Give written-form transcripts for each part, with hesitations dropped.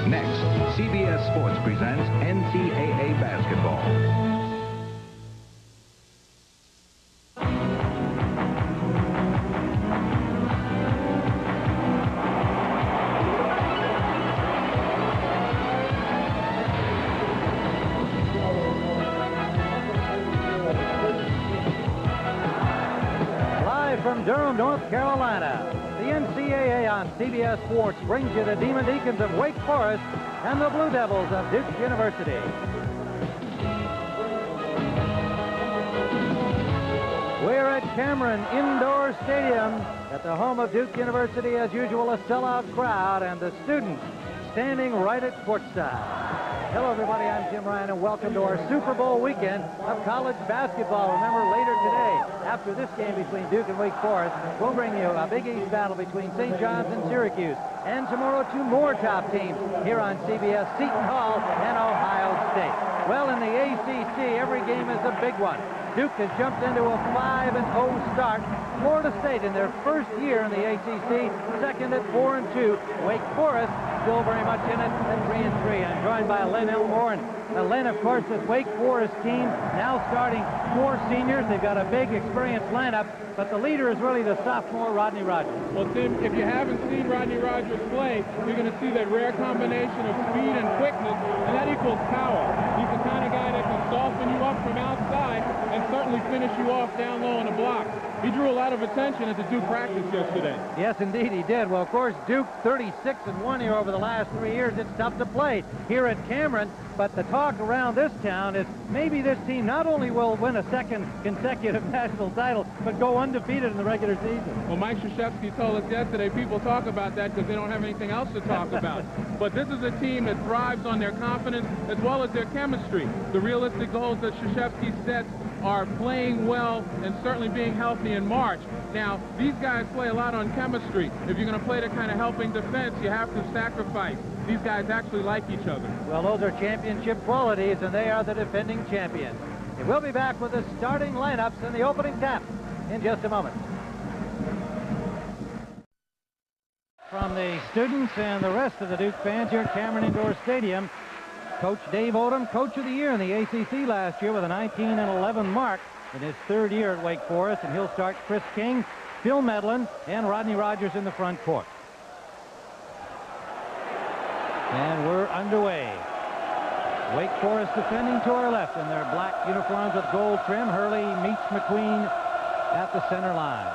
Next, CBS Sports presents NCAA basketball. From Durham, North Carolina, the NCAA on CBS Sports brings you the Demon Deacons of Wake Forest and the Blue Devils of Duke University. We're at Cameron Indoor Stadium at the home of Duke University. As usual, a sellout crowd and the students standing right at courtside. Hello, everybody. I'm Jim Ryan, and welcome to our Super Bowl weekend of college basketball. Remember, later today, after this game between Duke and Wake Forest, we'll bring you a Big East battle between St. John's and Syracuse. And tomorrow, two more top teams here on CBS, Seton Hall and Ohio State. Well, in the ACC, every game is a big one. Duke has jumped into a 5-0 start. Florida State in their first year in the ACC, second at 4-2. Wake Forest still very much in it at 3-3. I'm joined by Len Elmore. And Len, of course, this Wake Forest team now starting 4 seniors. They've got a big, experienced lineup, but the leader is really the sophomore Rodney Rogers. Well, Tim, if you haven't seen Rodney Rogers play, you're going to see that rare combination of speed and quickness, and that equals power. He's the kind of guy that can soften you up from outside and certainly finish you off down low on the block. He drew a lot of attention at the Duke practice yesterday. Yes, indeed, he did. Well, of course, Duke 36-1 here over the last 3 years. It's tough to play here at Cameron, but the talk around this town is maybe this team not only will win a second consecutive national title, but go undefeated in the regular season. Well, Mike Krzyzewski told us yesterday people talk about that because they don't have anything else to talk about. But this is a team that thrives on their confidence as well as their chemistry. The realistic goals that Krzyzewski sets are playing well and certainly being healthy in March. Now, these guys play a lot on chemistry. If you're going to play the kind of helping defense, you have to sacrifice. These guys actually like each other. Well, those are championship qualities, and they are the defending champions. And we'll be back with the starting lineups in the opening tap in just a moment. From the students and the rest of the Duke fans here at Cameron Indoor Stadium, Coach Dave Odom, Coach of the Year in the ACC last year with a 19-11 mark in his third year at Wake Forest, and he'll start Chris King, Phil Medlin, and Rodney Rogers in the front court. And we're underway. Wake Forest defending to our left in their black uniforms with gold trim. Hurley meets McQueen at the center line.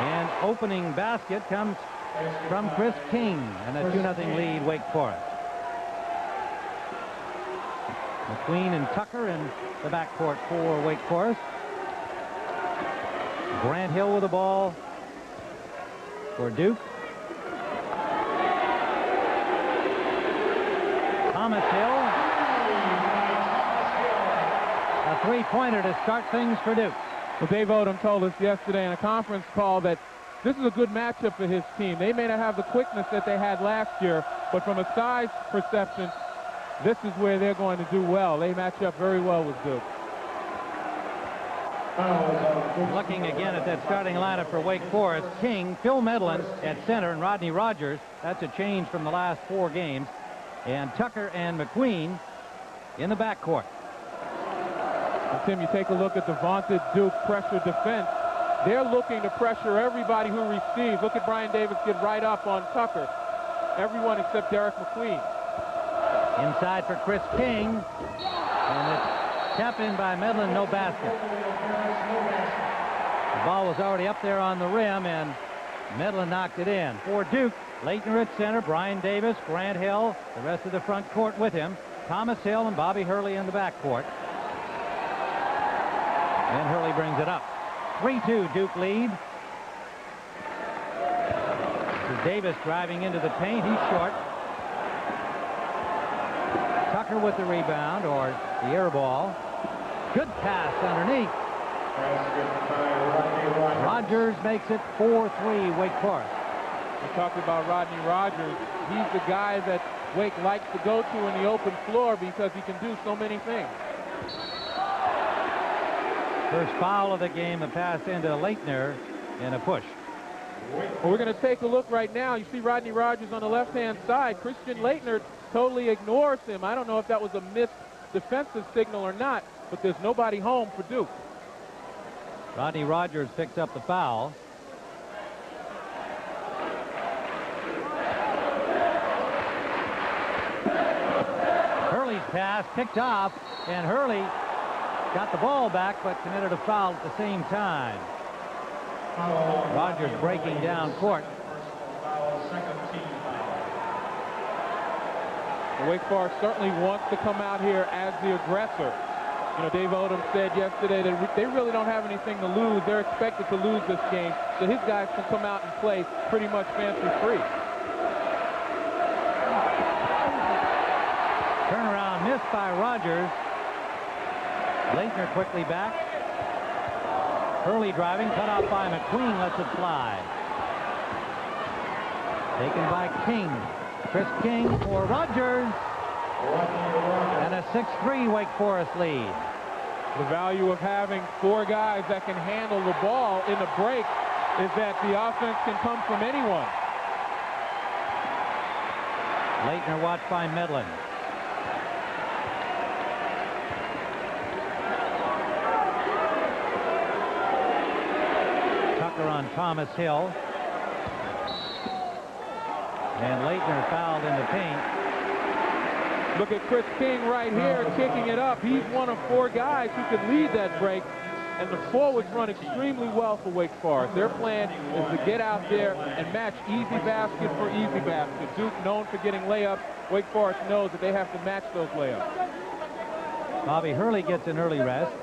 And opening basket comes from Chris King, and a 2-0 lead, Wake Forest. McQueen and Tucker in the backcourt for Wake Forest. Grant Hill with the ball for Duke. Thomas Hill. A three-pointer to start things for Duke. Well, Dave Odom told us yesterday in a conference call that this is a good matchup for his team. They may not have the quickness that they had last year, but from a size perception, this is where they're going to do well. They match up very well with Duke. Looking again at that starting lineup for Wake Forest, King, Phil Medlin at center, and Rodney Rogers. That's a change from the last 4 games. And Tucker and McQueen in the backcourt. And Tim, you take a look at the vaunted Duke pressure defense. They're looking to pressure everybody who receives. Look at Brian Davis get right up on Tucker. Everyone except Derek McQueen. Inside for Chris King. And it's tapped in by Medlin, no basket. The ball was already up there on the rim, and Medlin knocked it in. For Duke, Leitner at center, Brian Davis, Grant Hill, the rest of the front court with him. Thomas Hill and Bobby Hurley in the backcourt. And Hurley brings it up. 3-2 Duke lead. This is Davis driving into the paint. He's short. Tucker with the rebound, or the air ball. Good pass underneath. Rogers makes it 4-3 Wake Forest. We talked about Rodney Rogers. He's the guy that Wake likes to go to in the open floor because he can do so many things. First foul of the game, a pass into Leitner and a push. Well, we're going to take a look right now. You see Rodney Rogers on the left-hand side. Christian Leitner totally ignores him. I don't know if that was a missed defensive signal or not, but there's nobody home for Duke. Rodney Rogers picks up the foul. Hurley's pass picked off, and Hurley got the ball back but committed a foul at the same time. Rogers breaking down court. Wake Forest certainly wants to come out here as the aggressor. You know, Dave Odom said yesterday that they really don't have anything to lose. They're expected to lose this game, so his guys can come out and play pretty much fancy-free. Turnaround missed by Rogers. Leitner quickly back. Hurley driving, cut off by McQueen, lets it fly. Taken by King. Chris King for Rogers. And a 6-3 Wake Forest lead. The value of having 4 guys that can handle the ball in the break is that the offense can come from anyone. Leitner watched by Medlin. Tucker on Thomas Hill. And Leitner fouled in the paint. Look at Chris King right here kicking it up. He's one of 4 guys who could lead that break. And the forwards run extremely well for Wake Forest. Their plan is to get out there and match easy basket for easy basket. Duke known for getting layups. Wake Forest knows that they have to match those layups. Bobby Hurley gets an early rest.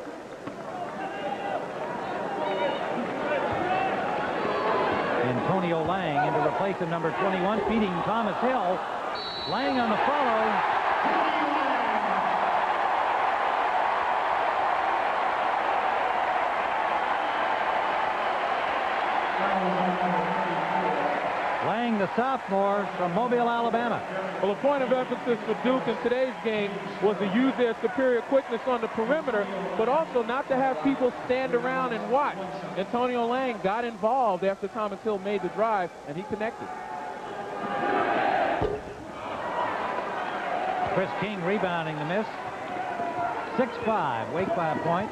Antonio Lang in to replace him, number 21, feeding Thomas Hill. Lang on the follow. Lang, the sophomore from Mobile, Alabama. Well, a point of emphasis for Duke in today's game was to use their superior quickness on the perimeter, but also not to have people stand around and watch. Antonio Lang got involved after Thomas Hill made the drive, and he connected. Chris King rebounding the miss. 6-5, Wake by a point.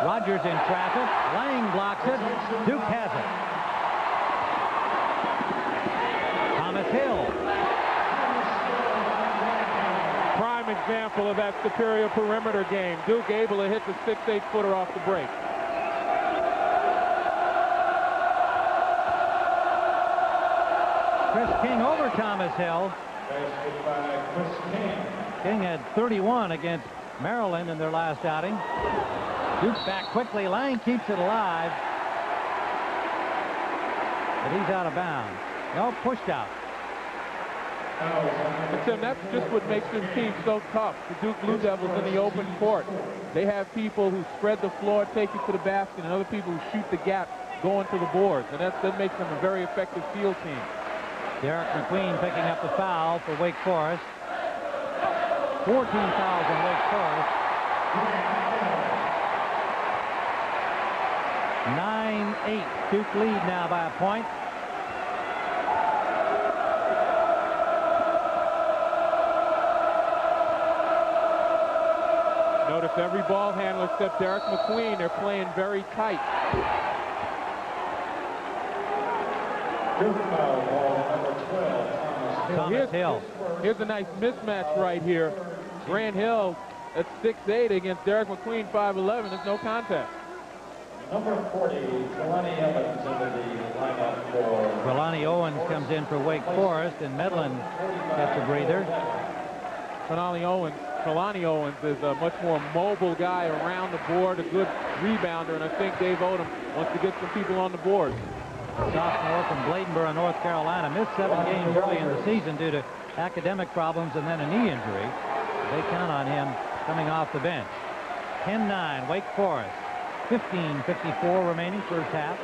Rogers in traffic. Lang blocks it. Duke has it. Thomas Hill. Prime example of that superior perimeter game. Duke able to hit the 6-8 footer off the break. Chris King over Thomas Hill. King had 31 against Maryland in their last outing. Duke back quickly. Lang keeps it alive. But he's out of bounds. No, pushed out. And Tim, that's just what makes this team so tough. The Duke Blue Devils in the open court. They have people who spread the floor, take you to the basket, and other people who shoot the gap going to the boards. And that makes them a very effective field team. Derek McQueen picking up the foul for Wake Forest. 14 fouls in Wake Forest. 9-8. Duke lead now by a point. Notice every ball handler except Derek McQueen. They're playing very tight. Thomas Hill. Here's a nice mismatch right here. Grant Hill at 6'8" against Derek McQueen, 5'11". There's no contest. Number 40, Kalani Owens into the lineup for... Kalani Owens comes in for Wake Forest, and Medlin gets a breather. Kalani Owens is a much more mobile guy around the board, a good rebounder, and I think Dave Odom wants to get some people on the board. Sophomore from Bladenboro, North Carolina, missed 7 games early in the season due to academic problems and then a knee injury. They count on him coming off the bench. 10-9, Wake Forest. 15:54 remaining, first half.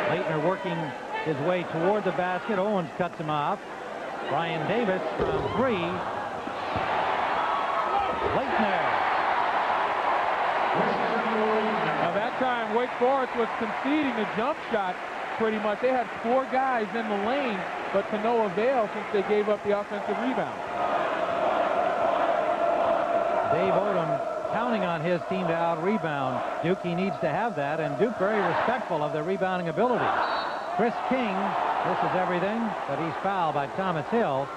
Leitner working his way toward the basket. Owens cuts him off. Brian Davis from 3. Leitner. Now that time, Wake Forest was conceding the jump shot pretty much. They had 4 guys in the lane, but to no avail since they gave up the offensive rebound. Dave Odom counting on his team to out-rebound Duke. He needs to have that, and Duke very respectful of their rebounding ability. Chris King misses everything, but he's fouled by Thomas Hill.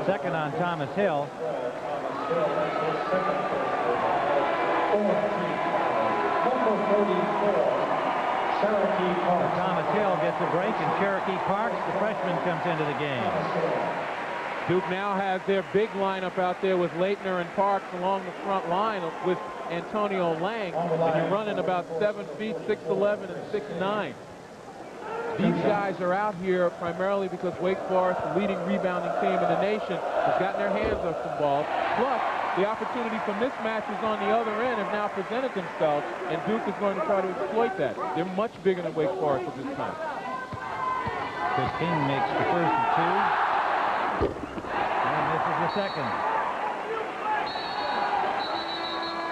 Second on Thomas Hill. Thomas Hill gets a break, and Cherokee Parks, the freshman, comes into the game. Duke now has their big lineup out there with Leitner and Parks along the front line with Antonio Lang, and you're running about 7 feet, 6'11", and 6'9". These guys are out here primarily because Wake Forest, the leading rebounding team in the nation, has gotten their hands on some balls. Plus, the opportunity for mismatches on the other end have now presented themselves, and Duke is going to try to exploit that. They're much bigger than Wake Forest at this time. Chris King makes the first of 2. And misses the second.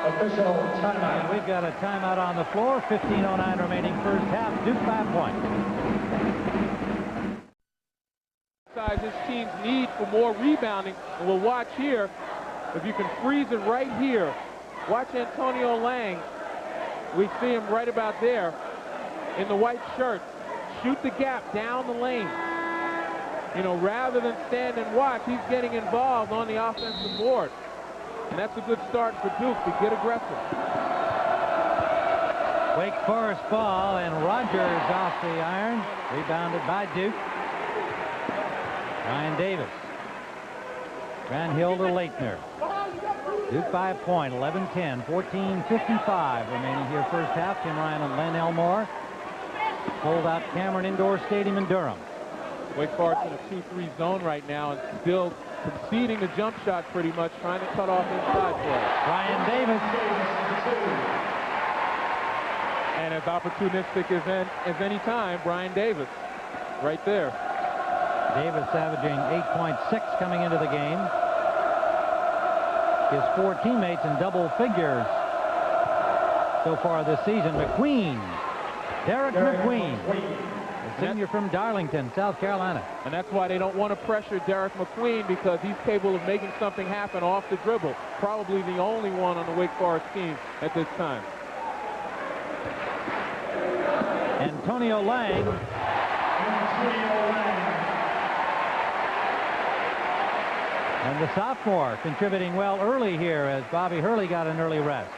Official timeout. And we've got a timeout on the floor. 15:09 remaining first half. Duke by a point. This team's need for more rebounding, and we'll watch here. If you can freeze it right here, watch Antonio Lang. We see him right about there in the white shirt. Shoot the gap down the lane. You know, rather than stand and watch, he's getting involved on the offensive board. And that's a good start for Duke to get aggressive. Wake Forest ball, and Rogers off the iron. Rebounded by Duke. Ryan Davis. Van Hill to Leitner. Duke by a point, 11-10, 14:55 remaining here first half. Tim Ryan and Len Elmore. Sold out Cameron Indoor Stadium in Durham. Wake Forest in a 2-3 zone right now and still conceding the jump shot pretty much, trying to cut off inside play. Ryan Davis. And as opportunistic as any time, Brian Davis right there. Davis averaging 8.6 coming into the game. His 4 teammates in double figures so far this season. McQueen. Derek McQueen. A senior from Darlington, South Carolina. And that's why they don't want to pressure Derek McQueen, because he's capable of making something happen off the dribble. Probably the only one on the Wake Forest team at this time. Antonio Lang. And the sophomore contributing well early here as Bobby Hurley got an early rest.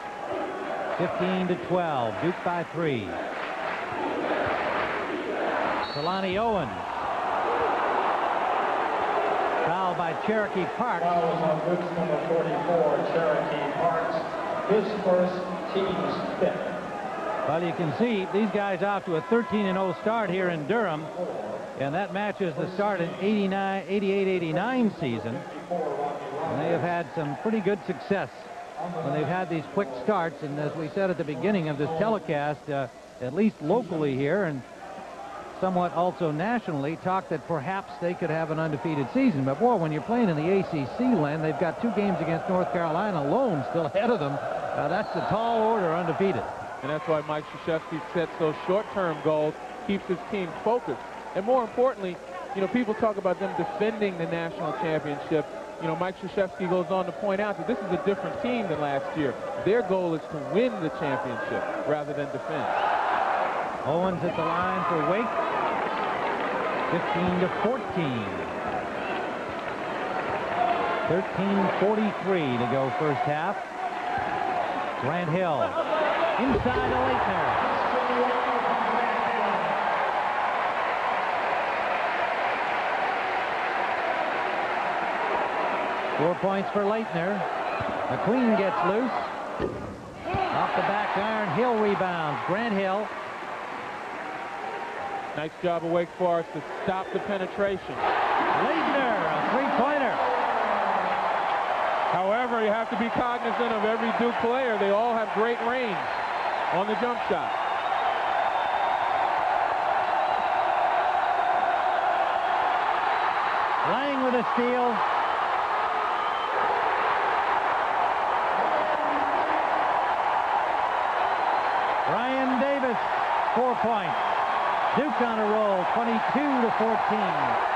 15-12, Duke by 3. Kalani Owens. Foul by Cherokee Parks. Foul on Duke's number 44, Cherokee Parks. His first, team's 5th. Well, you can see these guys off to a 13-0 start here in Durham. And that matches the start in 88-89 season. And they have had some pretty good success when they've had these quick starts. And as we said at the beginning of this telecast, at least locally here and somewhat also nationally, talk that perhaps they could have an undefeated season. But boy, when you're playing in the ACC land, they've got 2 games against North Carolina alone still ahead of them. That's a tall order, undefeated. And that's why Mike Krzyzewski sets those short-term goals, keeps his team focused. And more importantly, you know, people talk about them defending the national championship. You know, Mike Krzyzewski goes on to point out that this is a different team than last year. Their goal is to win the championship rather than defend. Owens at the line for Wake. 15-14. 13:43 to go first half. Grant Hill inside to Leitner. Four points for Leitner. McQueen gets loose. Off the back iron, Hill rebounds. Grant Hill. Nice job of Wake Forest to stop the penetration. Leitner, a three-pointer. However, you have to be cognizant of every Duke player. They all have great range on the jump shot. Lang with a steal. Brian Davis, 4 points. Duke on a roll, 22-14.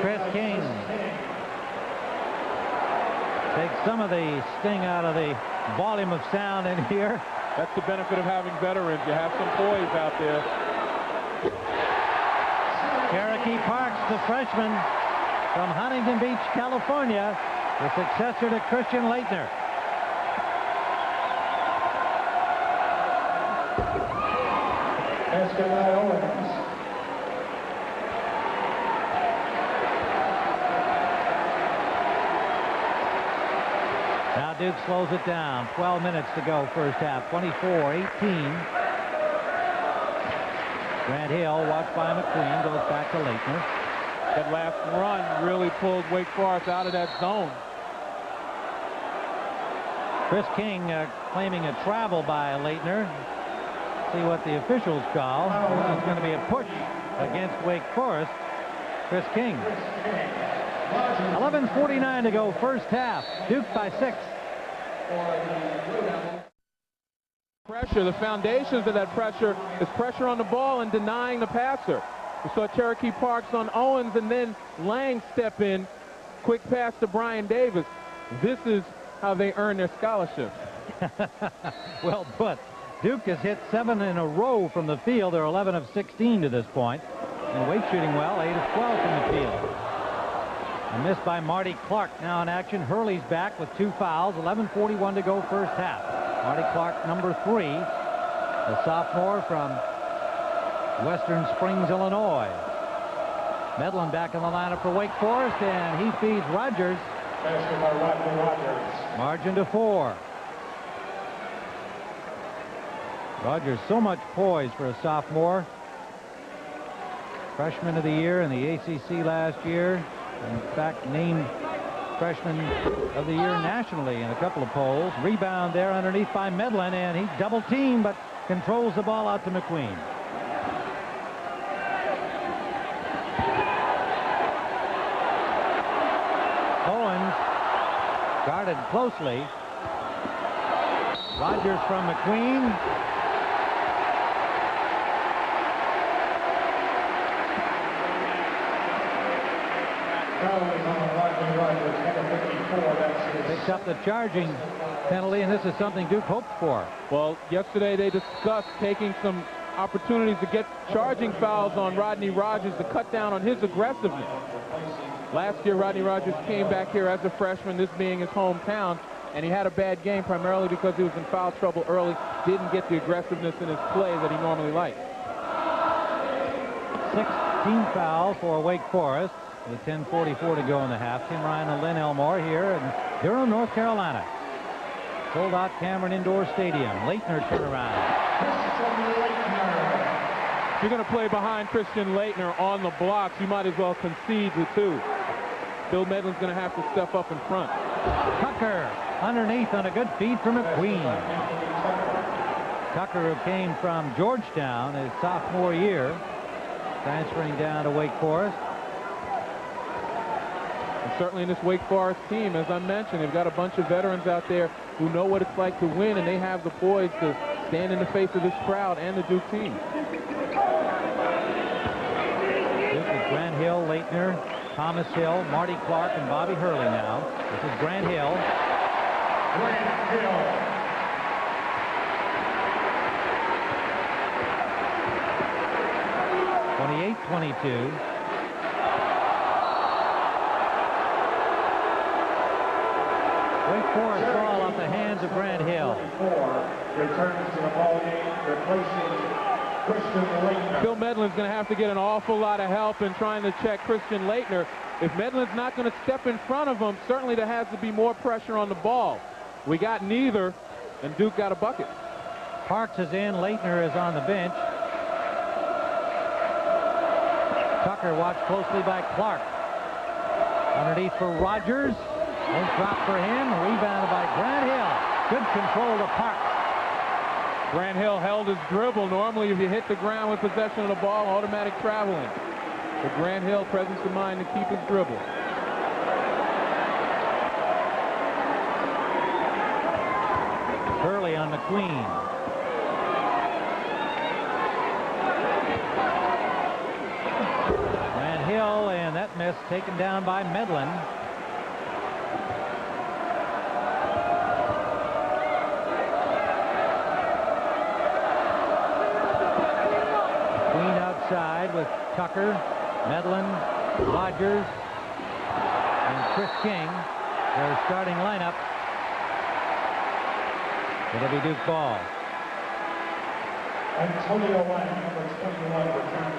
Chris King takes some of the sting out of the volume of sound in here. That's the benefit of having veterans. You have some poise out there. Cherokee Parks, the freshman from Huntington Beach, California, the successor to Christian Leitner. Basket by Owens. Now Duke slows it down. 12 minutes to go first half. 24-18. Grant Hill, watched by McQueen, goes back to Leitner. That last run really pulled Wake Forest out of that zone. Chris King claiming a travel by Leitner. See what the officials call. It's going to be a push against Wake Forest. Chris King. 11:49 to go first half. Duke by 6. Pressure, the foundations of that pressure is pressure on the ball and denying the passer. We saw Cherokee Parks on Owens and then Lang step in. Quick pass to Brian Davis. This is how they earn their scholarship. Well put. Duke has hit 7 in a row from the field. They're 11 of 16 to this point. And Wake shooting well, 8 of 12 from the field. A miss by Marty Clark now in action. Hurley's back with 2 fouls. 11:41 to go first half. Marty Clark, number 3, a sophomore from Western Springs, Illinois. Medlin back in the lineup for Wake Forest, and he feeds Rogers. Basket by Rodney Rogers. Margin to 4. Rogers, so much poise for a sophomore. Freshman of the year in the ACC last year. In fact, named Freshman of the Year nationally in a couple of polls. Rebound there underneath by Medlin, and he double teamed but controls the ball out to McQueen. Owens guarded closely. Rogers from McQueen. Picks up the charging penalty, and this is something Duke hoped for. Well, yesterday they discussed taking some opportunities to get charging fouls on Rodney Rogers to cut down on his aggressiveness. Last year, Rodney Rogers came back here as a freshman, this being his hometown, and he had a bad game primarily because he was in foul trouble early, didn't get the aggressiveness in his play that he normally likes. 16 foul for Wake Forest. With 10:44 to go in the half. Tim Ryan and Lynn Elmore here in Durham, North Carolina. Sold out Cameron Indoor Stadium. Leitner turnaround. If you're going to play behind Christian Leitner on the blocks, you might as well concede the 2. Bill Medlin's going to have to step up in front. Tucker underneath on a good feed from McQueen. Tucker, who came from Georgetown his sophomore year, transferring down to Wake Forest. And certainly in this Wake Forest team, as I mentioned, they've got a bunch of veterans out there who know what it's like to win, and they have the poise to stand in the face of this crowd and the Duke team. Duke is Grant Hill, Leitner, Thomas Hill, Marty Clark, and Bobby Hurley now. This is Grant Hill. Grant Hill. 28-22. Wake Forest ball off the hands of Grant Hill. Returns to the ball game, replacing Christian Leitner. Bill Medlin's going to have to get an awful lot of help in trying to check Christian Leitner. If Medlin's not going to step in front of him, certainly there has to be more pressure on the ball. We got neither, and Duke got a bucket. Parks is in. Leitner is on the bench. Tucker watched closely by Clark. Underneath for Rogers. Won't drop for him. Rebounded by Grant Hill. Good control to Parks. Grant Hill held his dribble. Normally, if you hit the ground with possession of the ball, automatic traveling. But Grant Hill, presence of mind to keep his dribble. Hurley on McQueen. Grant Hill, and that miss taken down by Medlin. McQueen outside with Tucker, Medlin, Rogers, and Chris King. Their starting lineup. It'll be Duke ball.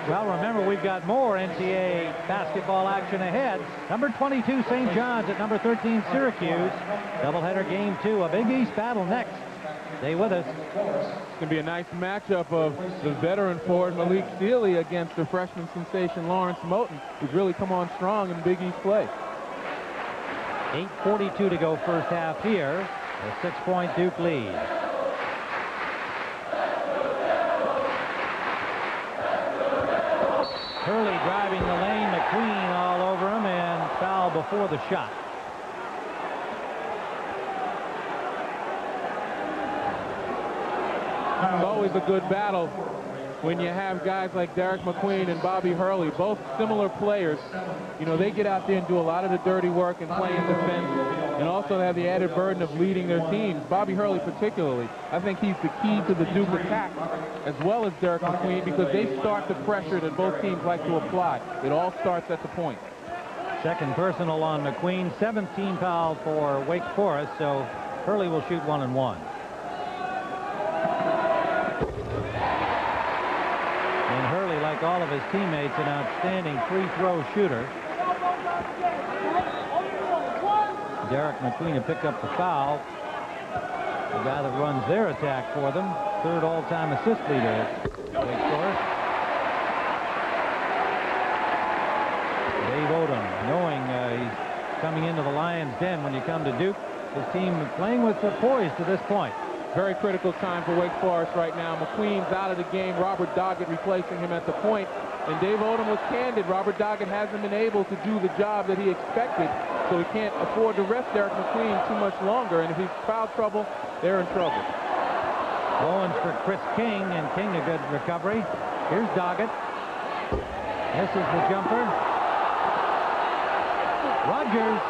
Well, remember, we've got more NCAA basketball action ahead. Number 22, St. John's at number 13, Syracuse. Doubleheader game 2, a Big East battle next. Stay with us. It's going to be a nice matchup of the veteran forward Malik Sealy against the freshman sensation Lawrence Moten, who's really come on strong in Big East play. 8:42 to go first half here. A 6-point Duke lead. Hurley driving the lane, McQueen all over him, and foul before the shot. It's always a good battle when you have guys like Derek McQueen and Bobby Hurley, both similar players. You know, they get out there and do a lot of the dirty work and play in defense, and also have the added burden of leading their teams. Bobby Hurley particularly, I think he's the key to the Duke attack, as well as Derek McQueen, because they start the pressure that both teams like to apply. It all starts at the point. Second personal on McQueen, 17 foul for Wake Forest, so Hurley will shoot 1 and 1. And Hurley, like all of his teammates, an outstanding free throw shooter. Derek McQueen to pick up the foul. The guy that runs their attack for them. Third all-time assist leader at Wake Forest. Dave Odom, knowing he's coming into the Lions' den when you come to Duke. His team playing with the poise to this point. Very critical time for Wake Forest right now. McQueen's out of the game. Robert Doggett replacing him at the point. And Dave Odom was candid. Robert Doggett hasn't been able to do the job that he expected, so he can't afford to rest Derek McQueen too much longer. And if he's foul trouble, they're in trouble. Owens for Chris King, and King a good recovery. Here's Doggett. This is the jumper. Rogers.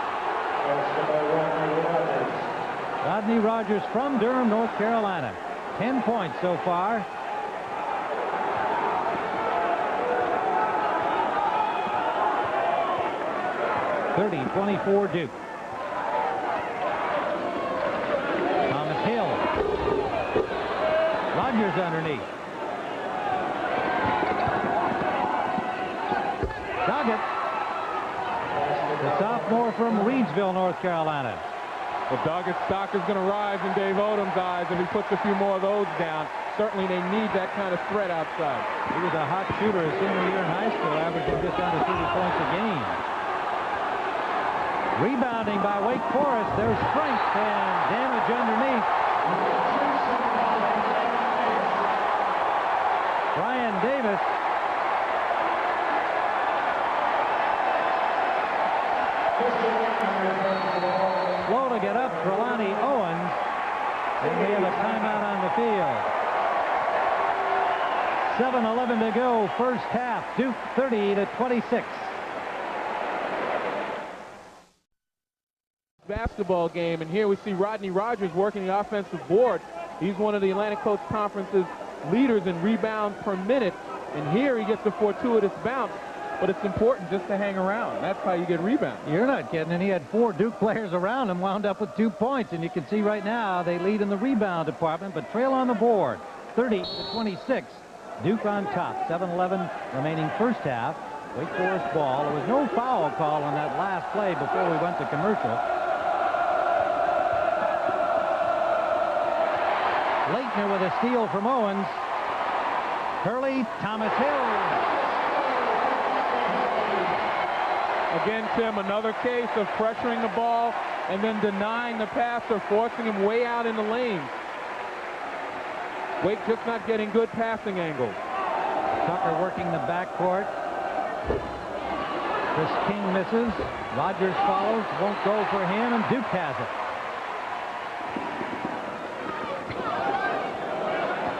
Rodney Rogers from Durham, North Carolina. 10 points so far. (30-24) Duke. Thomas Hill. Rogers underneath. Doggett. The sophomore from Reidsville, North Carolina. Well, Doggett's stock is going to rise in Dave Odom's eyes if he puts a few more of those down. Certainly they need that kind of threat outside. He was a hot shooter his senior year in high school, averaging just under 30 points a game. Rebounding by Wake Forest. There's strength and damage underneath. Brian Davis. Slow to get up for Lonnie Owens, and we have a timeout on the field. 7:11 to go, first half. Duke 30-26. Basketball game, and here we see Rodney Rogers working the offensive board. He's one of the Atlantic Coast Conference's leaders in rebounds per minute, and here he gets a fortuitous bounce. But it's important just to hang around. That's how you get rebounds. You're not kidding. And he had 4 Duke players around him, wound up with 2 points. And you can see right now they lead in the rebound department, but trail on the board. 30-26. Duke on top. 7:11 remaining first half. Wake Forest ball. There was no foul call on that last play before we went to commercial. Leitner with a steal from Owens. Hurley, Thomas Hill. Again, Tim, another case of pressuring the ball and then denying the passer, forcing him way out in the lanes. Wake just not getting good passing angles. Tucker working the backcourt. Chris King misses. Rogers follows. Won't go for him, and Duke has it.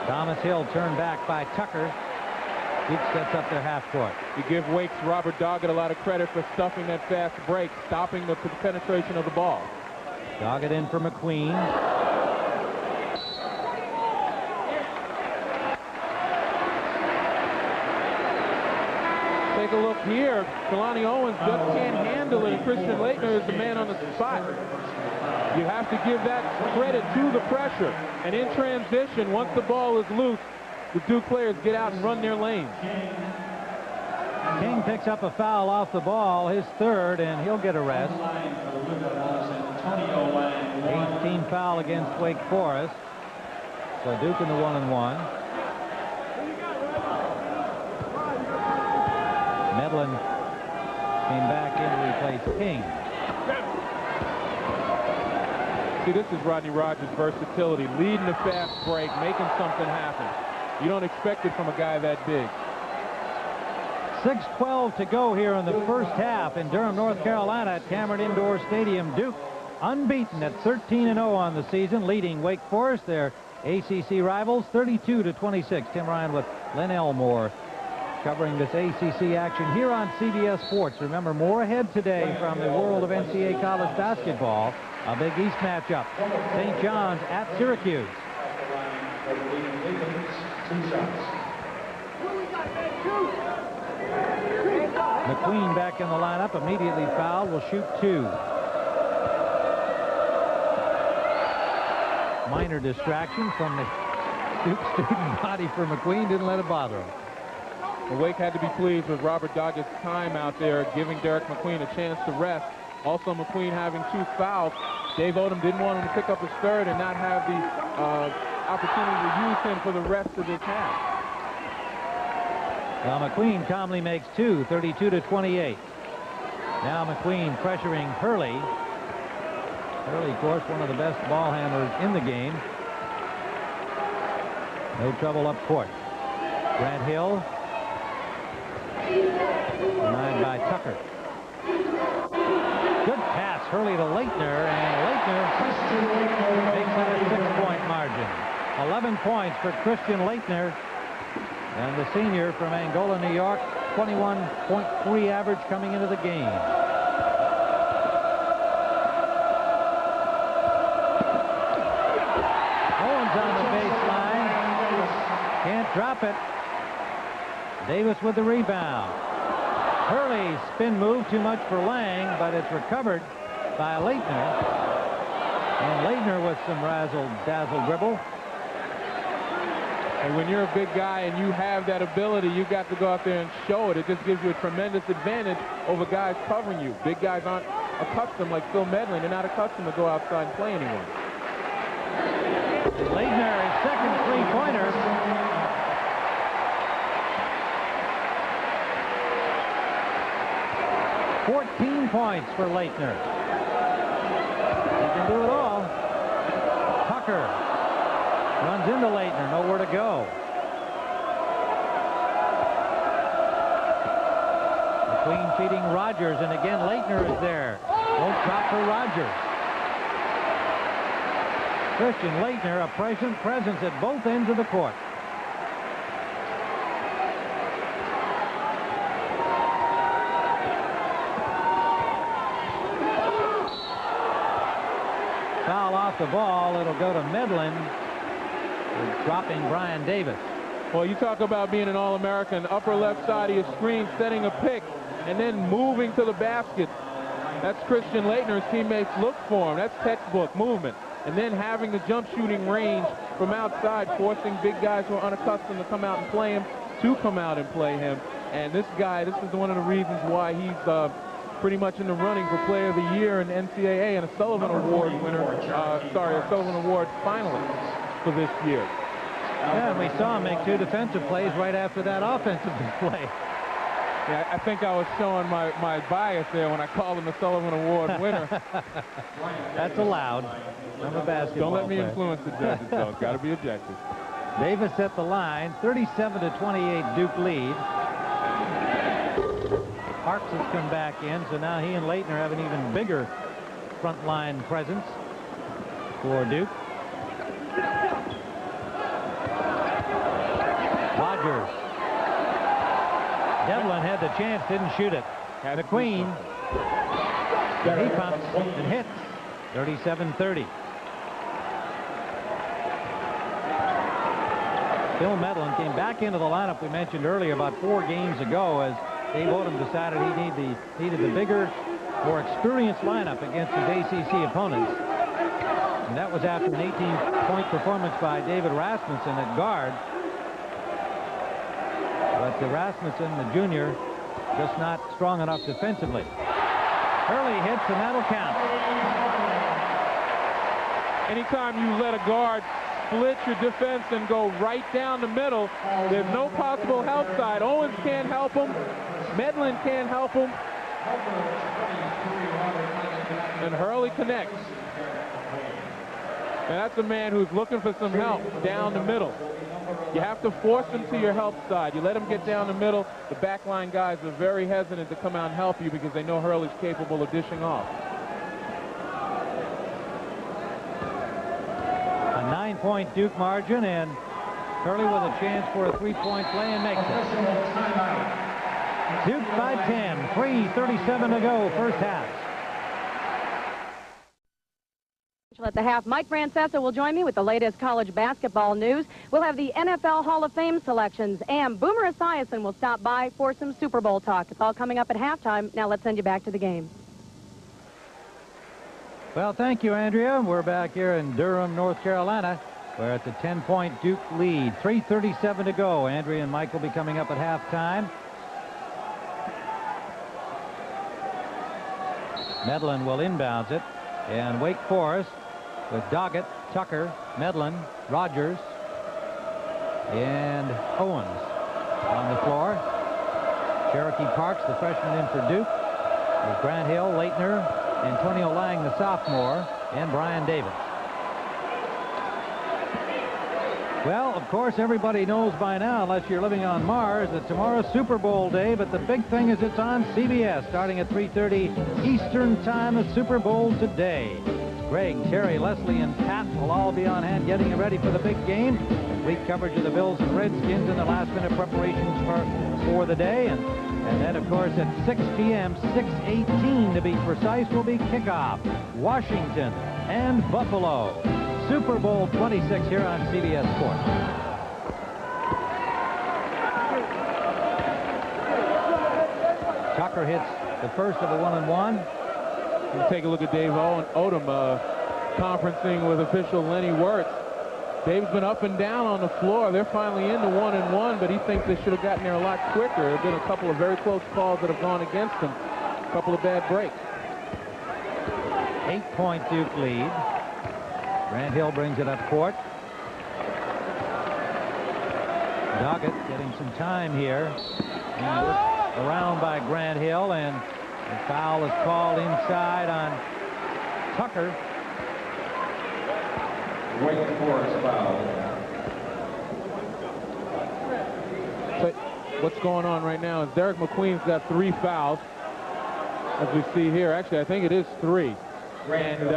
Thomas Hill turned back by Tucker. Duke sets up their half court. You give Wake's Robert Doggett a lot of credit for stuffing that fast break, stopping the penetration of the ball. Doggett in for McQueen. Take a look here. Kalani Owens just can't handle it, and Christian Laettner is the man on the spot. You have to give that credit to the pressure. And in transition, once the ball is loose, the Duke players get out and run their lanes. King picks up a foul off the ball, his third, and he'll get a rest. 18 foul against Wake Forest. So Duke in the 1-and-1. Medlin came back in to replace King. See, this is Rodney Rogers' versatility, leading the fast break, making something happen. You don't expect it from a guy that big. 6:12 to go here in the first half in Durham, North Carolina at Cameron Indoor Stadium. Duke unbeaten at 13-0 on the season, leading Wake Forest, their ACC rivals, 32-26. Tim Ryan with Len Elmore covering this ACC action here on CBS Sports. Remember, more ahead today from the world of NCAA college basketball. A Big East matchup. St. John's at Syracuse. McQueen back in the lineup, immediately fouled, will shoot 2. Minor distraction from the Duke student body for McQueen, didn't let it bother him. Well, Wake had to be pleased with Robert Doggett's time out there, giving Derek McQueen a chance to rest. Also, McQueen having 2 fouls. Dave Odom didn't want him to pick up his third and not have the opportunity to use him for the rest of this half. Well, McQueen calmly makes 2, 32-28. Now McQueen pressuring Hurley. Hurley, of course, one of the best ball handlers in the game. No trouble up court. Grant Hill. Denied by Tucker. Good pass, Hurley to Laettner, and Laettner makes it a 6-point margin. 11 points for Christian Laettner, and the senior from Angola, New York, 21.3 average coming into the game. Owens on the baseline, can't drop it. Davis with the rebound. Hurley spin move, too much for Lang, but it's recovered by Laettner. And Laettner with some razzle-dazzle dribble. And when you're a big guy and you have that ability, you got to go out there and show it. It just gives you a tremendous advantage over guys covering you. Big guys aren't accustomed, like Phil Medlin. They're not accustomed to go outside and play anyone. Laettner, his second three-pointer. 14 points for Laettner. He can do it all. Tucker runs into Laettner, nowhere to go. McQueen cheating Rogers, and again Laettner is there. Won't drop for Rogers. Christian Laettner, a presence at both ends of the court. Foul off the ball. It'll go to Medlin, dropping Brian Davis. Well, you talk about being an All-American, upper left side of your screen, setting a pick, and then moving to the basket. That's Christian Laettner. His teammates look for him. That's textbook movement. And then having the jump shooting range from outside, forcing big guys who are unaccustomed to come out and play him to come out and play him. And this guy, this is one of the reasons why he's pretty much in the running for Player of the Year in NCAA and a Sullivan Award winner, a Sullivan Award finalist for this year. Yeah, and we saw him make 2 defensive plays right after that offensive play. Yeah, I think I was showing my bias there when I called him the Sullivan Award winner. That's allowed. I'm a basketball Don't let me player. influence the judges, though. It's got to be objective. Davis at the line. 37-28 Duke lead. Parks has come back in, so now he and Leitner have an even bigger front line presence for Duke. Rogers. Devlin had the chance, didn't shoot it. McQueen. He pumps and hits. 37-30. Phil Medlin came back into the lineup we mentioned earlier about 4 games ago as Dave Odom decided he needed the bigger, more experienced lineup against his ACC opponents. And that was after an 18-point performance by David Rasmussen at guard. But Rasmussen, the junior, just not strong enough defensively. Hurley hits, and that'll count. Anytime you let a guard split your defense and go right down the middle, there's no possible help side. Owens can't help him. Medlin can't help him. And Hurley connects. And that's a man who's looking for some help down the middle. You have to force him to your help side. You let him get down the middle, the backline guys are very hesitant to come out and help you because they know Hurley's capable of dishing off. A 9-point Duke margin, and Hurley with a chance for a 3-point play and makes it. Duke by 10, 3:37 to go, first half. At the half, Mike Francesa will join me with the latest college basketball news. We'll have the NFL Hall of Fame selections, and Boomer Esiason will stop by for some Super Bowl talk. It's all coming up at halftime. Now let's send you back to the game. Well, thank you, Andrea. We're back here in Durham, North Carolina. We're at the 10-point Duke lead. 3:37 to go. Andrea and Mike will be coming up at halftime. Medlin will inbounds it, and Wake Forest with Doggett, Tucker, Medlin, Rogers, and Owens on the floor. Cherokee Parks, the freshman, in for Duke, with Grant Hill, Leitner, Antonio Lang, the sophomore, and Brian Davis. Well, of course, everybody knows by now, unless you're living on Mars, that tomorrow's Super Bowl day, but the big thing is it's on CBS, starting at 3:30 Eastern Time, the Super Bowl today. Greg, Terry, Leslie, and Pat will all be on hand getting you ready for the big game. Complete coverage of the Bills and Redskins and the last-minute preparations for the day. And then, of course, at 6 p.m., 6:18 to be precise, will be kickoff. Washington and Buffalo. Super Bowl 26 here on CBS Sports. Tucker hits the first of a 1-and-1. You take a look at Dave Odom conferencing with official Lenny Wirtz. Dave's been up and down on the floor. They're finally in the 1-and-1, but he thinks they should have gotten there a lot quicker. There have been a couple of very close calls that have gone against them. A couple of bad breaks. 8-point Duke lead. Grant Hill brings it up court. Doggett getting some time here. Being worked around by Grant Hill, and the foul is called inside on Tucker. Wake Forest foul. But what's going on right now is Derek McQueen's got 3 fouls, as we see here. Actually, I think it is 3. And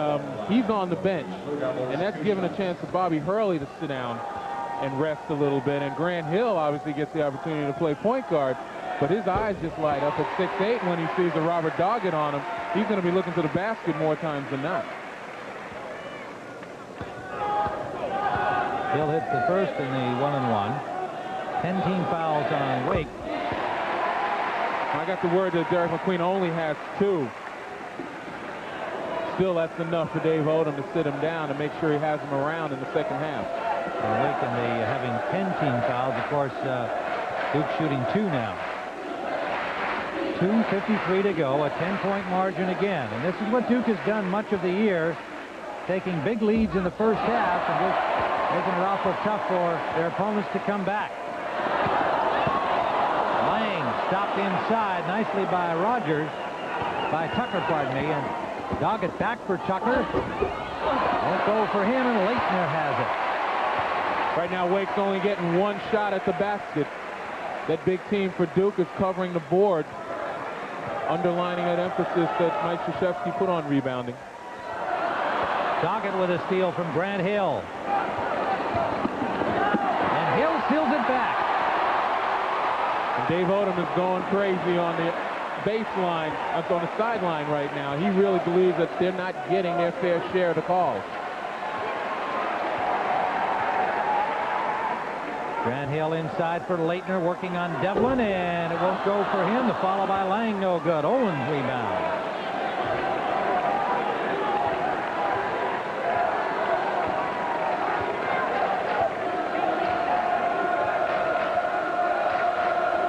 he's on the bench, and that's given a chance for Bobby Hurley to sit down and rest a little bit. And Grant Hill obviously gets the opportunity to play point guard, but his eyes just light up at 6'8" when he sees the Robert Doggett on him. He's going to be looking to the basket more times than not. Hill hits the first in the 1-and-1. 10 team fouls on Wake. I got the word that Derek McQueen only has 2. Still, that's enough for Dave Odom to sit him down and make sure he has him around in the second half. And Wake and the having 10 team fouls, of course, Duke shooting 2 now. 2:53 to go, a 10-point margin again. And this is what Duke has done much of the year, taking big leads in the first half and just making it awful tough for their opponents to come back. Lang stopped inside nicely by Tucker, pardon me, and Doggett back for Tucker. Won't go for him, and Leitner has it. Right now, Wake's only getting one shot at the basket. That big team for Duke is covering the board, underlining that emphasis that Mike Krzyzewski put on rebounding. Doggett with a steal from Grant Hill. And Hill steals it back. And Dave Odom is going crazy on the baseline, on the sideline right now. He really believes that they're not getting their fair share of the calls. Grant Hill inside for Leitner, working on Devlin, and it won't go for him. The follow by Lang, no good. Owens rebound.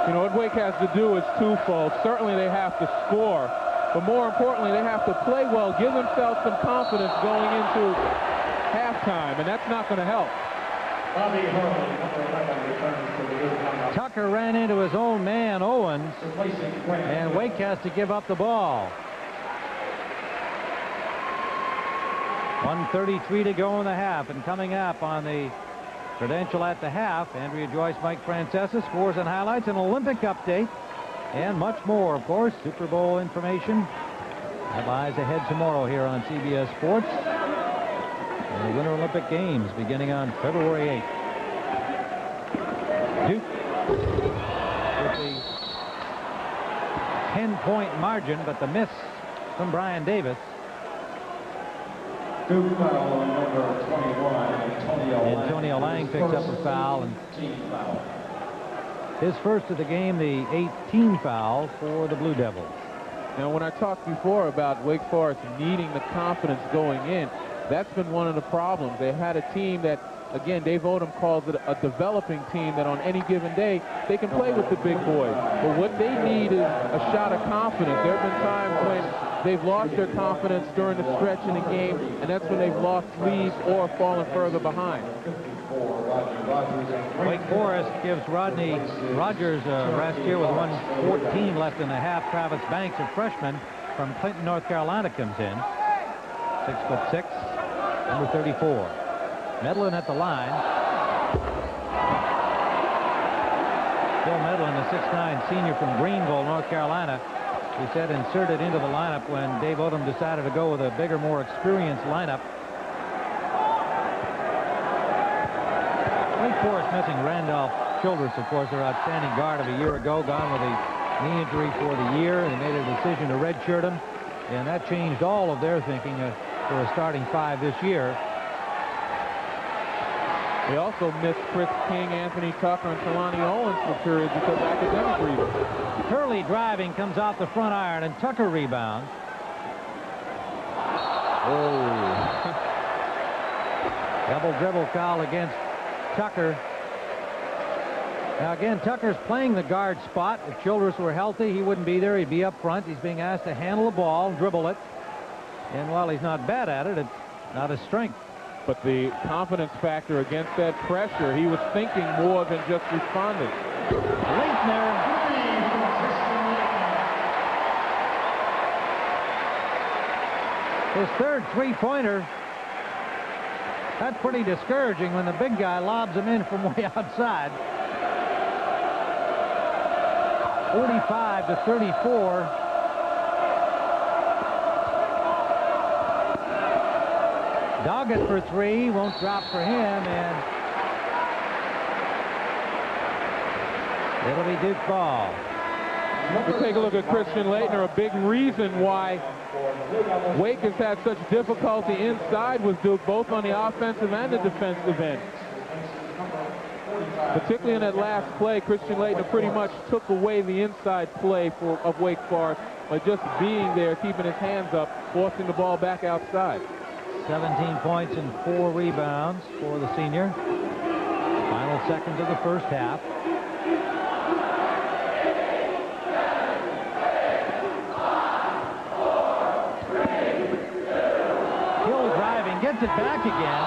You know, what Wake has to do is twofold. Certainly they have to score, but more importantly, they have to play well, give themselves some confidence going into halftime, and that's not going to help. Tucker ran into his own man, Owens, and Wake has to give up the ball. 1:33 to go in the half, and coming up on the credential at the half, Andrea Joyce, Mike Francesa, scores and highlights, an Olympic update, and much more, of course. Super Bowl information that lies ahead tomorrow here on CBS Sports. And the Winter Olympic Games beginning on February 8th. Duke with the 10-point margin, but the miss from Brian Davis. Duke foul on number 21, Antonio Lang picks up a foul, and his first of the game, the 18th foul for the Blue Devils. Now, when I talked before about Wake Forest needing the confidence going in, that's been one of the problems. They had a team that, again, Dave Odom calls it a developing team, that on any given day they can play with the big boys. But what they need is a shot of confidence. There have been times when they've lost their confidence during the stretch in the game, and that's when they've lost leads or fallen further behind. Wake Forest gives Rodney Rogers rest here with 1:14 left in the half. Travis Banks, a freshman from Clinton, North Carolina, comes in. 6'6", number 34. Medlin at the line. Bill Medlin, a 6'9" senior from Greenville, North Carolina. He said inserted into the lineup when Dave Odom decided to go with a bigger, more experienced lineup. Wake Forest missing Randolph Childress, of course, their outstanding guard of a year ago, gone with a knee injury for the year. They made a decision to redshirt him, and that changed all of their thinking for a starting five this year. They also missed Chris King, Anthony Tucker, and Kalani Owens for periods because of academic reasons. Hurley driving, comes off the front iron, and Tucker rebounds. Oh. Double dribble foul against Tucker. Now again, Tucker's playing the guard spot. If Childress were healthy, he wouldn't be there. He'd be up front. He's being asked to handle the ball, dribble it. And while he's not bad at it, it's not his strength. But the confidence factor against that pressure, he was thinking more than just responding. Leitner. His third three-pointer. That's pretty discouraging when the big guy lobs him in from way outside. 45-34. Doggett for three, won't drop for him, and it'll be Duke ball. We'll take a look at Christian Leitner. A big reason why Wake has had such difficulty inside with Duke, both on the offensive and the defensive end. Particularly in that last play, Christian Leitner pretty much took away the inside play of Wake Forest by just being there, keeping his hands up, forcing the ball back outside. 17 points and 4 rebounds for the senior. Final seconds of the first half. Hill driving, gets it back again,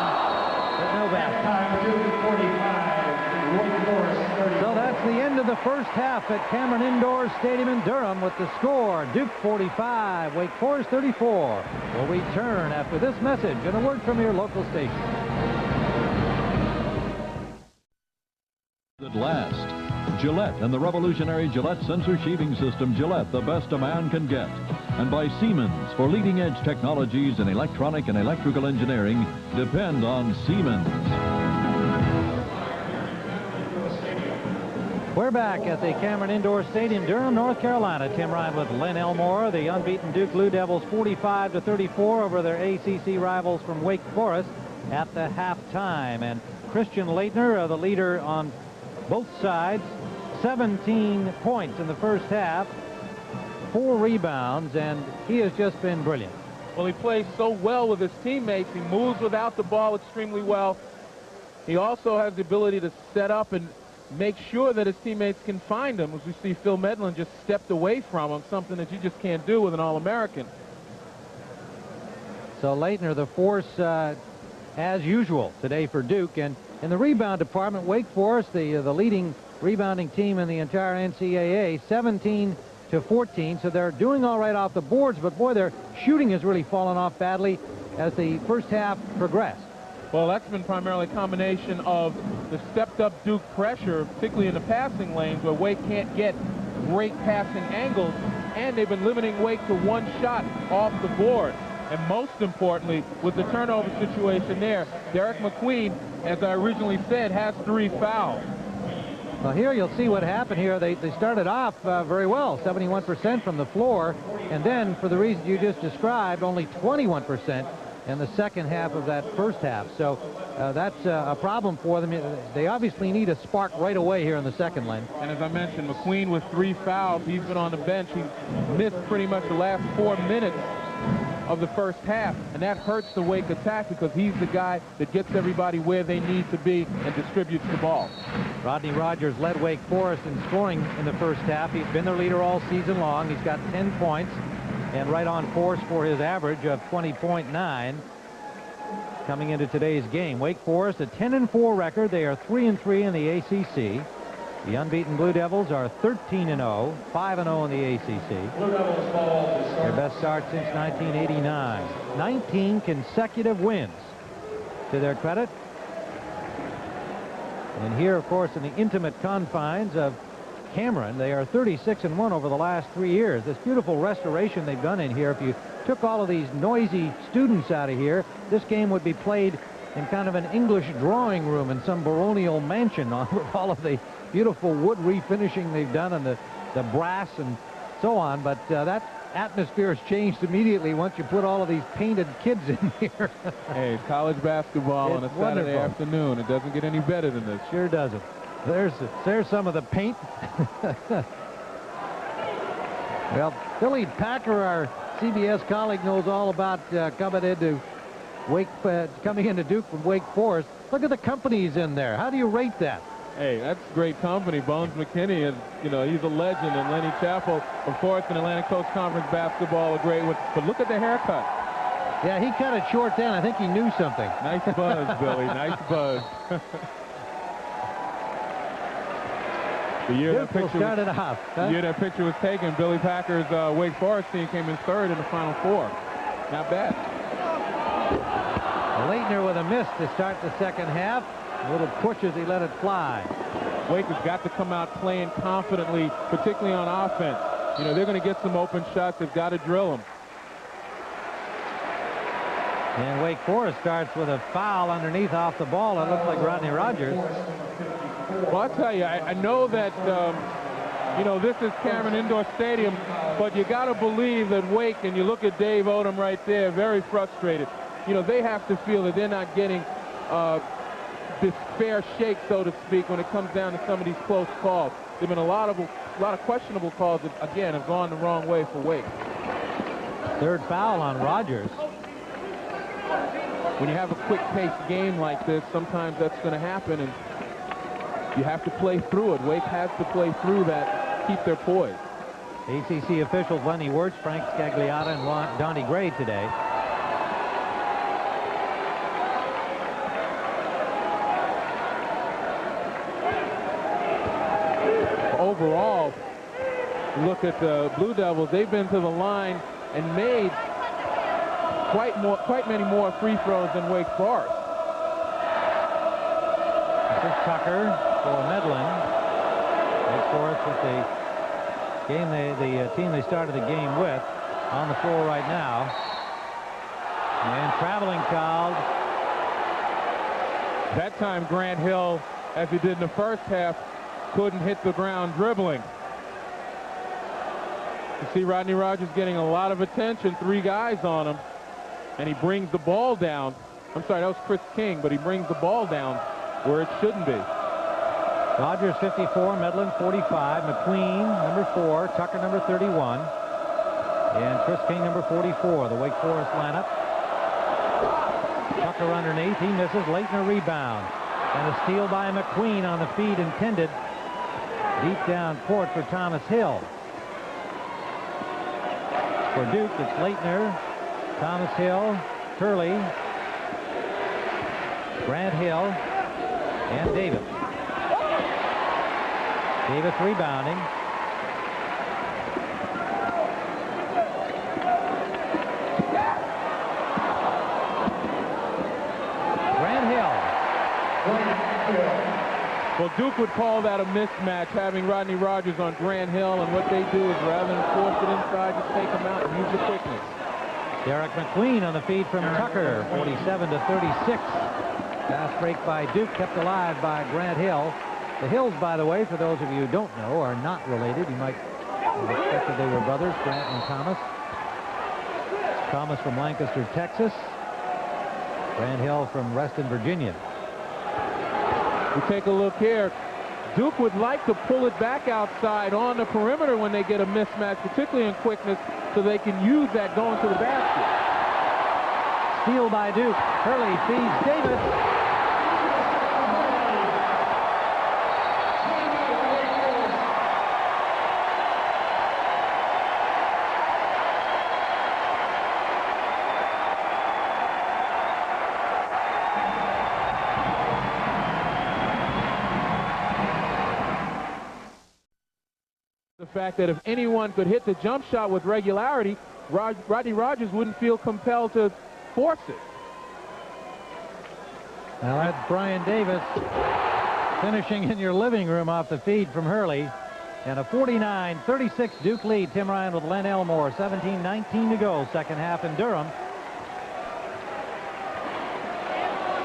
but no basket. Halftime, Duke 45, Wake Forest 30. So that's the end of the first half at Cameron Indoor Stadium in Durham with the score, Duke 45, Wake Forest 34. We'll return after this message and a word from your local station. At last, Gillette and the revolutionary Gillette sensor sheathing system. Gillette, the best a man can get. And by Siemens, for leading-edge technologies in electronic and electrical engineering, depend on Siemens. We're back at the Cameron Indoor Stadium, Durham, North Carolina. Tim Ryan with Len Elmore. The unbeaten Duke Blue Devils 45-34 over their ACC rivals from Wake Forest at the halftime. And Christian Leitner, the leader on both sides, 17 points in the first half, 4 rebounds, and he has just been brilliant. Well, he plays so well with his teammates. He moves without the ball extremely well. He also has the ability to set up and make sure that his teammates can find him. As we see, Phil Medlin just stepped away from him, something that you just can't do with an All-American. So Leitner, the force as usual today for Duke. And in the rebound department, Wake Forest, the leading rebounding team in the entire NCAA, 17-14. So they're doing all right off the boards, but boy, their shooting has really fallen off badly as the first half progressed. Well, that's been primarily a combination of the stepped-up Duke pressure, particularly in the passing lanes where Wake can't get great passing angles, and they've been limiting Wake to one shot off the board. And most importantly, with the turnover situation there, Derek McQueen, as I originally said, has 3 fouls. Well, here you'll see what happened here. They started off very well, 71% from the floor, and then for the reason you just described, only 21% in the second half of that first half. So that's a problem for them. They obviously need a spark right away here in the second lane. And as I mentioned, McQueen with 3 fouls. He's been on the bench. He missed pretty much the last 4 minutes of the first half, and that hurts the Wake attack because he's the guy that gets everybody where they need to be and distributes the ball. Rodney Rogers led Wake Forest in scoring in the first half. He's been their leader all season long. He's got 10 points and right on course for his average of 20.9 coming into today's game. Wake Forest, a 10-4 record. They are 3-3 in the ACC. The unbeaten Blue Devils are 13-0, 5-0 in the ACC. Blue Devils ball to start. Their best start since 1989. 19 consecutive wins to their credit. And here, of course, in the intimate confines of Cameron, they are 36-1 over the last 3 years. This beautiful restoration they've done in here. If you took all of these noisy students out of here, this game would be played in kind of an English drawing room in some baronial mansion with all of the beautiful wood refinishing they've done and the brass and so on. But that atmosphere has changed immediately once you put all of these painted kids in here. Hey, it's college basketball on a Saturday afternoon. It doesn't get any better than this. Sure doesn't. There's some of the paint. Well, Billy Packer, our CBS colleague, knows all about coming into Duke from Wake Forest. Look at the companies in there. How do you rate that? Hey, that's great company. Bones McKinney is, he's a legend. And Lenny Chappell, of course, in Atlantic Coast Conference basketball, a great one. But look at the haircut. Yeah, he cut it short then. I think he knew something. Nice buzz, Billy. Nice buzz. The year that picture was taken, Billy Packer's Wake Forest team came in 3rd in the Final Four. Not bad. Leitner with a miss to start the second half. A little push as he let it fly. Wake has got to come out playing confidently, particularly on offense. They're going to get some open shots. They've got to drill them. And Wake Forest starts with a foul underneath off the ball. It looks like Rodney Rogers. Well, I'll tell you, I know that, this is Cameron Indoor Stadium, but you got to believe that Wake, and you look at Dave Odom right there, very frustrated. They have to feel that they're not getting this fair shake, so to speak, when it comes down to some of these close calls. There have been a lot of questionable calls that, again, have gone the wrong way for Wake. Third foul on Rogers. When you have a quick-paced game like this, sometimes that's going to happen, and you have to play through it. Wake has to play through that, keep their poise. ACC officials Lenny Wirtz, Frank Scagliotta, and Donnie Gray today. overall, look at the Blue Devils. They've been to the line and made quite many more free throws than Wake Forest. This is Tucker for Medlin. Wake Forest with the team they started the game with on the floor right now. And traveling called. That time Grant Hill, as he did in the first half, couldn't hit the ground dribbling. You see Rodney Rogers getting a lot of attention, 3 guys on him, and he brings the ball down. I'm sorry, that was Chris King, but he brings the ball down where it shouldn't be. Rogers 54, Medlin 45, McQueen number 4, Tucker number 31, and Chris King number 44, the Wake Forest lineup. Tucker underneath, he misses. Leitner rebound, and a steal by McQueen on the feed intended deep down court for Thomas Hill. For Duke, it's Leitner, Thomas Hill, Hurley, Grant Hill, and Davis. Davis rebounding. Grant Hill. Well, Duke would call that a mismatch, having Rodney Rogers on Grant Hill, and what they do is rather than force it inside, just take him out and use the quickness. Derek McQueen on the feed from Tucker, 47-36. Fast break by Duke, kept alive by Grant Hill. The Hills, by the way, for those of you who don't know, are not related. You might have expected they were brothers, Grant and Thomas. Thomas from Lancaster, Texas. Grant Hill from Reston, Virginia. We take a look here. Duke would like to pull it back outside on the perimeter when they get a mismatch, particularly in quickness, so they can use that going to the basket. Steal by Duke. Hurley feeds Davis. The fact that if anyone could hit the jump shot with regularity, Rodney Rogers wouldn't feel compelled to force it. Now that's Brian Davis finishing in your living room off the feed from Hurley. And a 49-36 Duke lead. Tim Ryan with Len Elmore. 17-19 to go. Second half in Durham.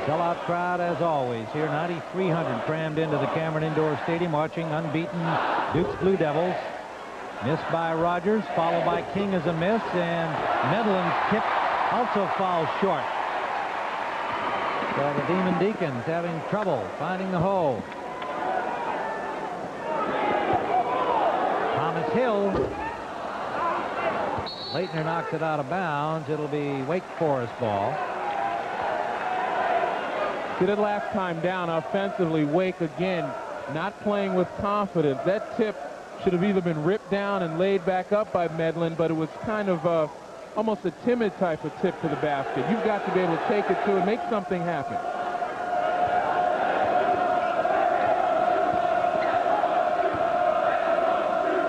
Sellout crowd as always. Here 9,300 crammed into the Cameron Indoor Stadium watching unbeaten Duke's Blue Devils. Missed by Rogers, followed by King as a miss, and Medlin's tip also falls short. So the Demon Deacons having trouble finding the hole. Thomas Hill. Leitner knocks it out of bounds. It'll be Wake Forest ball. See that last time down offensively, Wake again not playing with confidence. That tip should have either been ripped down and laid back up by Medlin, but it was kind of almost a timid type of tip to the basket. You've got to be able to take it to and make something happen.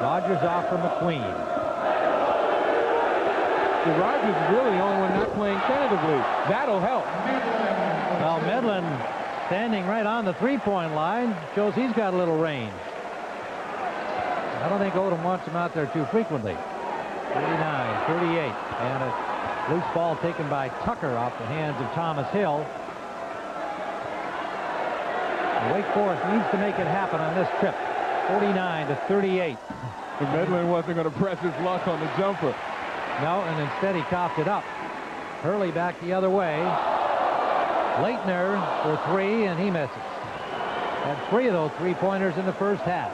Rogers off for McQueen. So Rogers is really the only one not playing tentatively. That'll help. Well, Medlin standing right on the three-point line shows he's got a little range. I don't think Odom wants him out there too frequently. 39-38, and a loose ball taken by Tucker off the hands of Thomas Hill. Wake Forest needs to make it happen on this trip. 49-38. But Medlin wasn't going to press his luck on the jumper. No, and instead he coughed it up. Hurley back the other way. Leitner for three, and he misses. Had 3 of those three-pointers in the first half.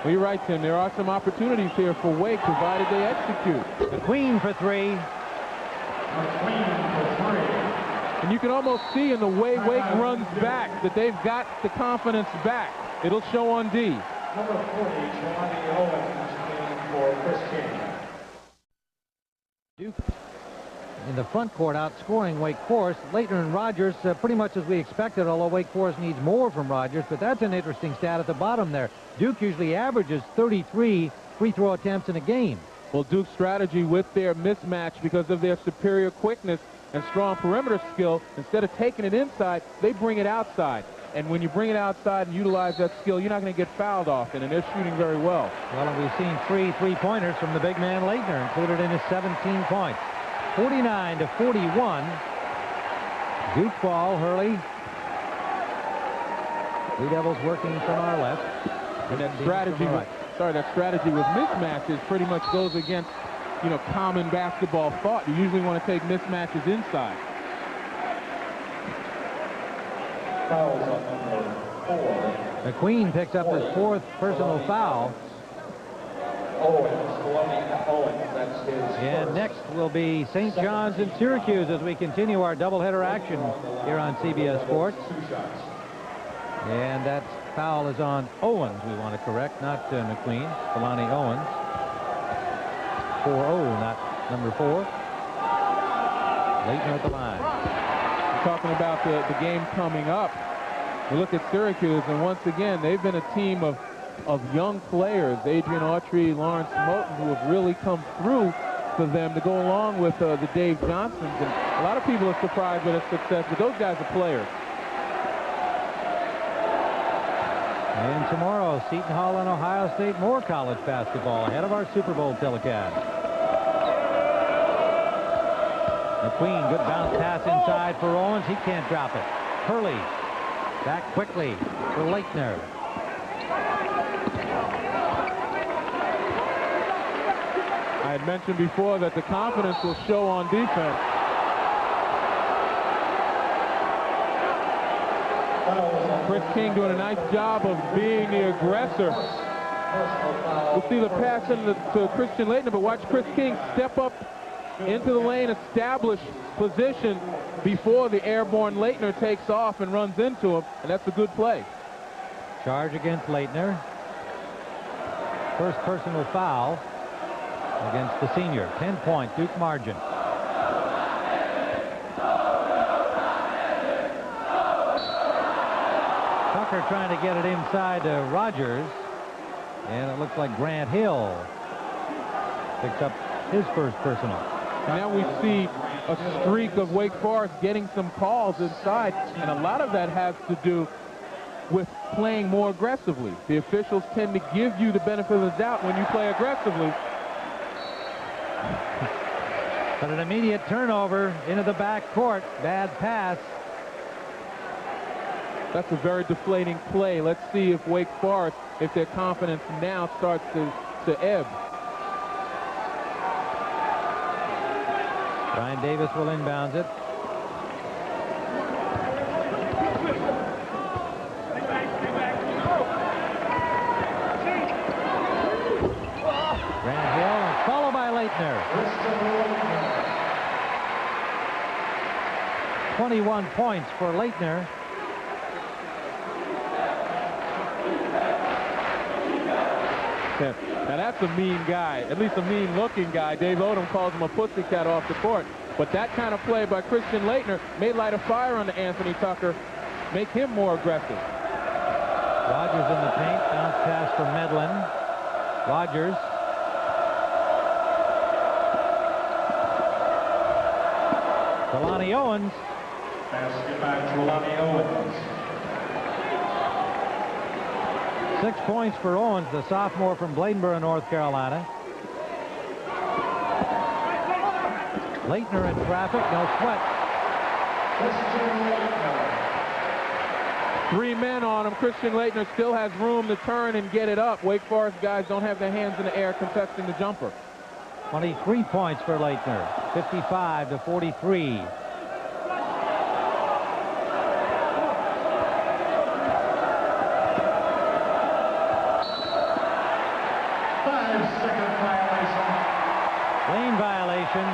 Well, you're right, Tim. There are some opportunities here for Wake, provided they execute. McQueen for 3. And you can almost see in the way Wake runs back that they've got the confidence back. It'll show on D. Number 40, Jelani Owens for Chris King. Duke in the front court outscoring Wake Forest. Leitner and Rogers pretty much as we expected, although Wake Forest needs more from Rogers. But that's an interesting stat at the bottom there. Duke usually averages 33 free throw attempts in a game. Well, Duke's strategy with their mismatch, because of their superior quickness and strong perimeter skill, instead of taking it inside, they bring it outside. And when you bring it outside and utilize that skill, you're not going to get fouled often, and they're shooting very well. Well, and we've seen 3 three-pointers from the big man Leitner, included in his 17 points. 49-41. Duke ball, Hurley. Blue Devils working from our left. And that strategy, that strategy with mismatches pretty much goes against, common basketball thought. You usually want to take mismatches inside. Fouls on number 4. McQueen picks up his 4th personal foul. Owens, that's his And first. next will be St. John's and Syracuse as we continue our doubleheader action here on CBS Sports. 2 shots. And that foul is on Owens, we want to correct, not McQueen. Kalani Owens. 4-0, not number 4. Leitner at the line. Talking about the game coming up, we look at Syracuse, and once again, they've been a team of young players, Adrian Autry, Lawrence Moten, who have really come through for them to go along with the Dave Johnsons. And a lot of people are surprised with their success, but those guys are players. And tomorrow, Seton Hall and Ohio State, more college basketball ahead of our Super Bowl telecast. McQueen, good bounce pass inside for Owens. He can't drop it. Hurley back quickly for Leitner. I had mentioned before that the confidence will show on defense. Chris King doing a nice job of being the aggressor. We'll see the pass to Christian Leitner, but watch Chris King step up into the lane, establish position before the airborne Leitner takes off and runs into him, and that's a good play. Charge against Leitner. First personal foul against the senior. 10-point Duke margin. Tucker trying to get it inside to Rogers, and it looks like Grant Hill picks up his first personal. And now we see a streak of Wake Forest getting some calls inside, and a lot of that has to do with playing more aggressively. The officials tend to give you the benefit of the doubt when you play aggressively. But an immediate turnover into the back court. Bad pass. That's a very deflating play. Let's see if Wake Forest, if their confidence now starts to ebb. Brian Davis will inbounds it. Grant Hill, followed by Leitner. 21 points for Leitner. Now that's a mean guy, at least a mean-looking guy. Dave Odom calls him a pussycat off the court. But that kind of play by Christian Leitner may light a fire under Anthony Tucker, make him more aggressive. Rogers in the paint, bounce pass for Medlin. Rogers. Kalani Owens. Basket by Kalani Owens. 6 points for Owens, the sophomore from Bladensboro, North Carolina. Leitner in traffic, no sweat. 3 men on him. Christian Leitner still has room to turn and get it up. Wake Forest guys don't have their hands in the air contesting the jumper. 23 points for Leitner, 55-43. Lane violation.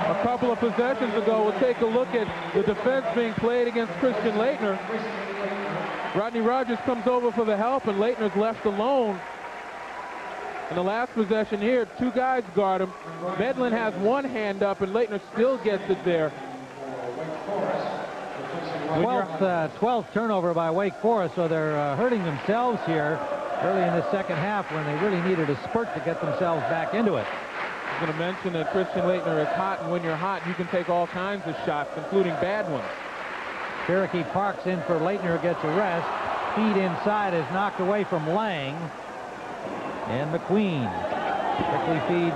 A couple of possessions ago, we'll take a look at the defense being played against Christian Leitner. Rodney Rogers comes over for the help, and Leitner's left alone. In the last possession here, 2 guys guard him. Medlin has one hand up, and Leitner still gets it there. 12th turnover by Wake Forest, so they're hurting themselves here early in the second half when they really needed a spurt to get themselves back into it. I'm going to mention that Christian Leitner is hot, and when you're hot, you can take all kinds of shots, including bad ones. Cherokee Parks in for Leitner, gets a rest. Feed inside is knocked away from Lang. And McQueen quickly feeds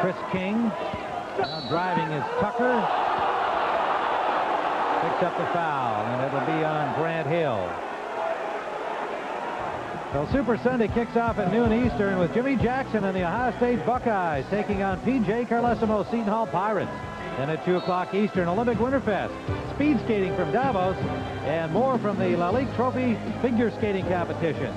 Chris King. Now driving is Tucker. Picks up the foul, and it'll be on Grant Hill. So Super Sunday kicks off at noon Eastern with Jimmy Jackson and the Ohio State Buckeyes taking on P.J. Carlesimo Seton Hall Pirates. Then at 2 o'clock Eastern, Olympic Winterfest, speed skating from Davos, and more from the La Ligue Trophy figure skating competition.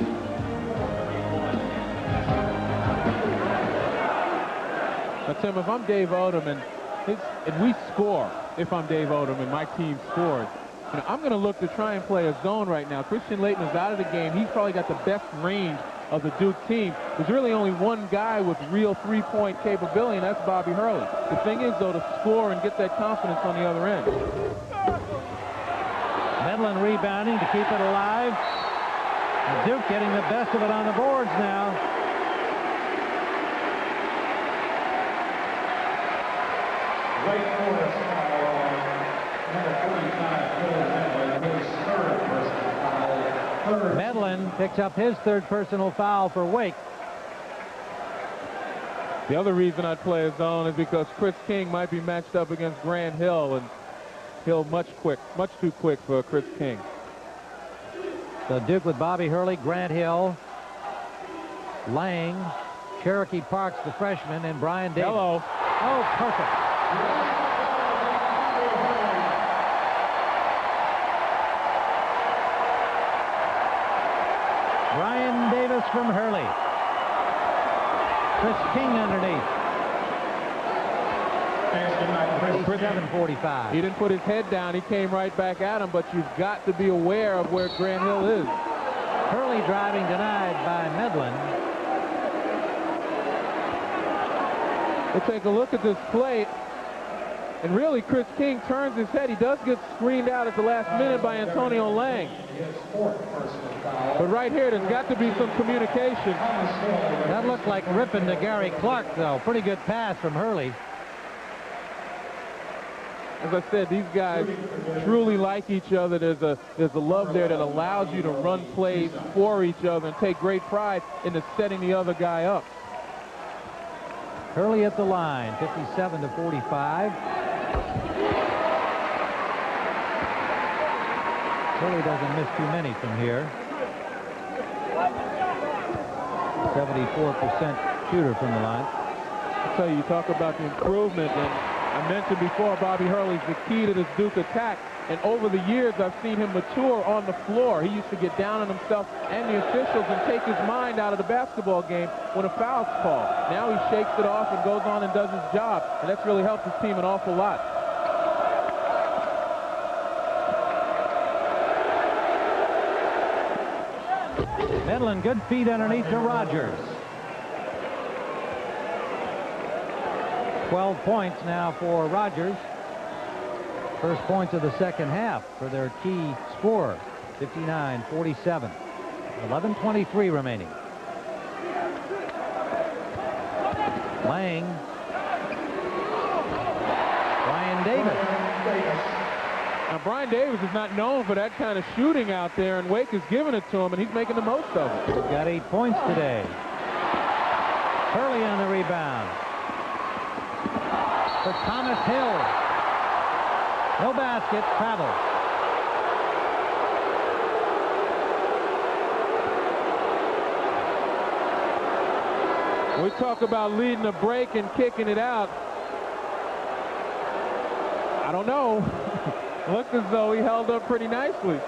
Now, Tim, if I'm Dave Odom and we score, if I'm Dave Odom and my team scores, I'm going to look to try and play a zone right now. Christian Leitner's out of the game. He's probably got the best range of the Duke team. There's really only one guy with real three-point capability, and that's Bobby Hurley. The thing is, though, to score and get that confidence on the other end. Medlin rebounding to keep it alive. And Duke getting the best of it on the boards now. Wake Forest foul on number 45, Will Medlin, his third personal foul. Medlin picks up his third personal foul for Wake. The other reason I'd play a zone is because Chris King might be matched up against Grant Hill, and Hill much too quick for Chris King. So Duke with Bobby Hurley, Grant Hill, Lang, Cherokee Parks, the freshman, and Brian Davis. Hello. Oh, perfect. Brian Davis from Hurley. Chris King underneath. 7:45. He didn't put his head down. He came right back at him, but you've got to be aware of where Grant Hill is. Hurley driving denied by Medlin. We'll take a look at this play. And really, Chris King turns his head. He does get screened out at the last minute by Antonio Lang. But right here, there's got to be some communication. That looked like ripping to Gary Clark, though. Pretty good pass from Hurley. As I said, these guys truly like each other. There's a love there that allows you to run plays for each other and take great pride into setting the other guy up. Hurley at the line, 57-45. Hurley doesn't miss too many from here. 74% shooter from the line. I'll tell you talk about the improvement, and I mentioned before, Bobby Hurley's the key to this Duke attack. And over the years, I've seen him mature on the floor. He used to get down on himself and the officials and take his mind out of the basketball game when a foul's called. Now he shakes it off and goes on and does his job. And that's really helped his team an awful lot. Medlin, good feed underneath to Rogers. 12 points now for Rogers. First points of the second half for their key scorer, 59-47. 11:23 remaining. Lang. Brian Davis. Now, Brian Davis is not known for that kind of shooting out there, and Wake is giving it to him, and he's making the most of it. He's got 8 points today. Hurley on the rebound. For Thomas Hill. No basket, travel. We talk about leading a break and kicking it out. I don't know. Looked as though he held up pretty nicely.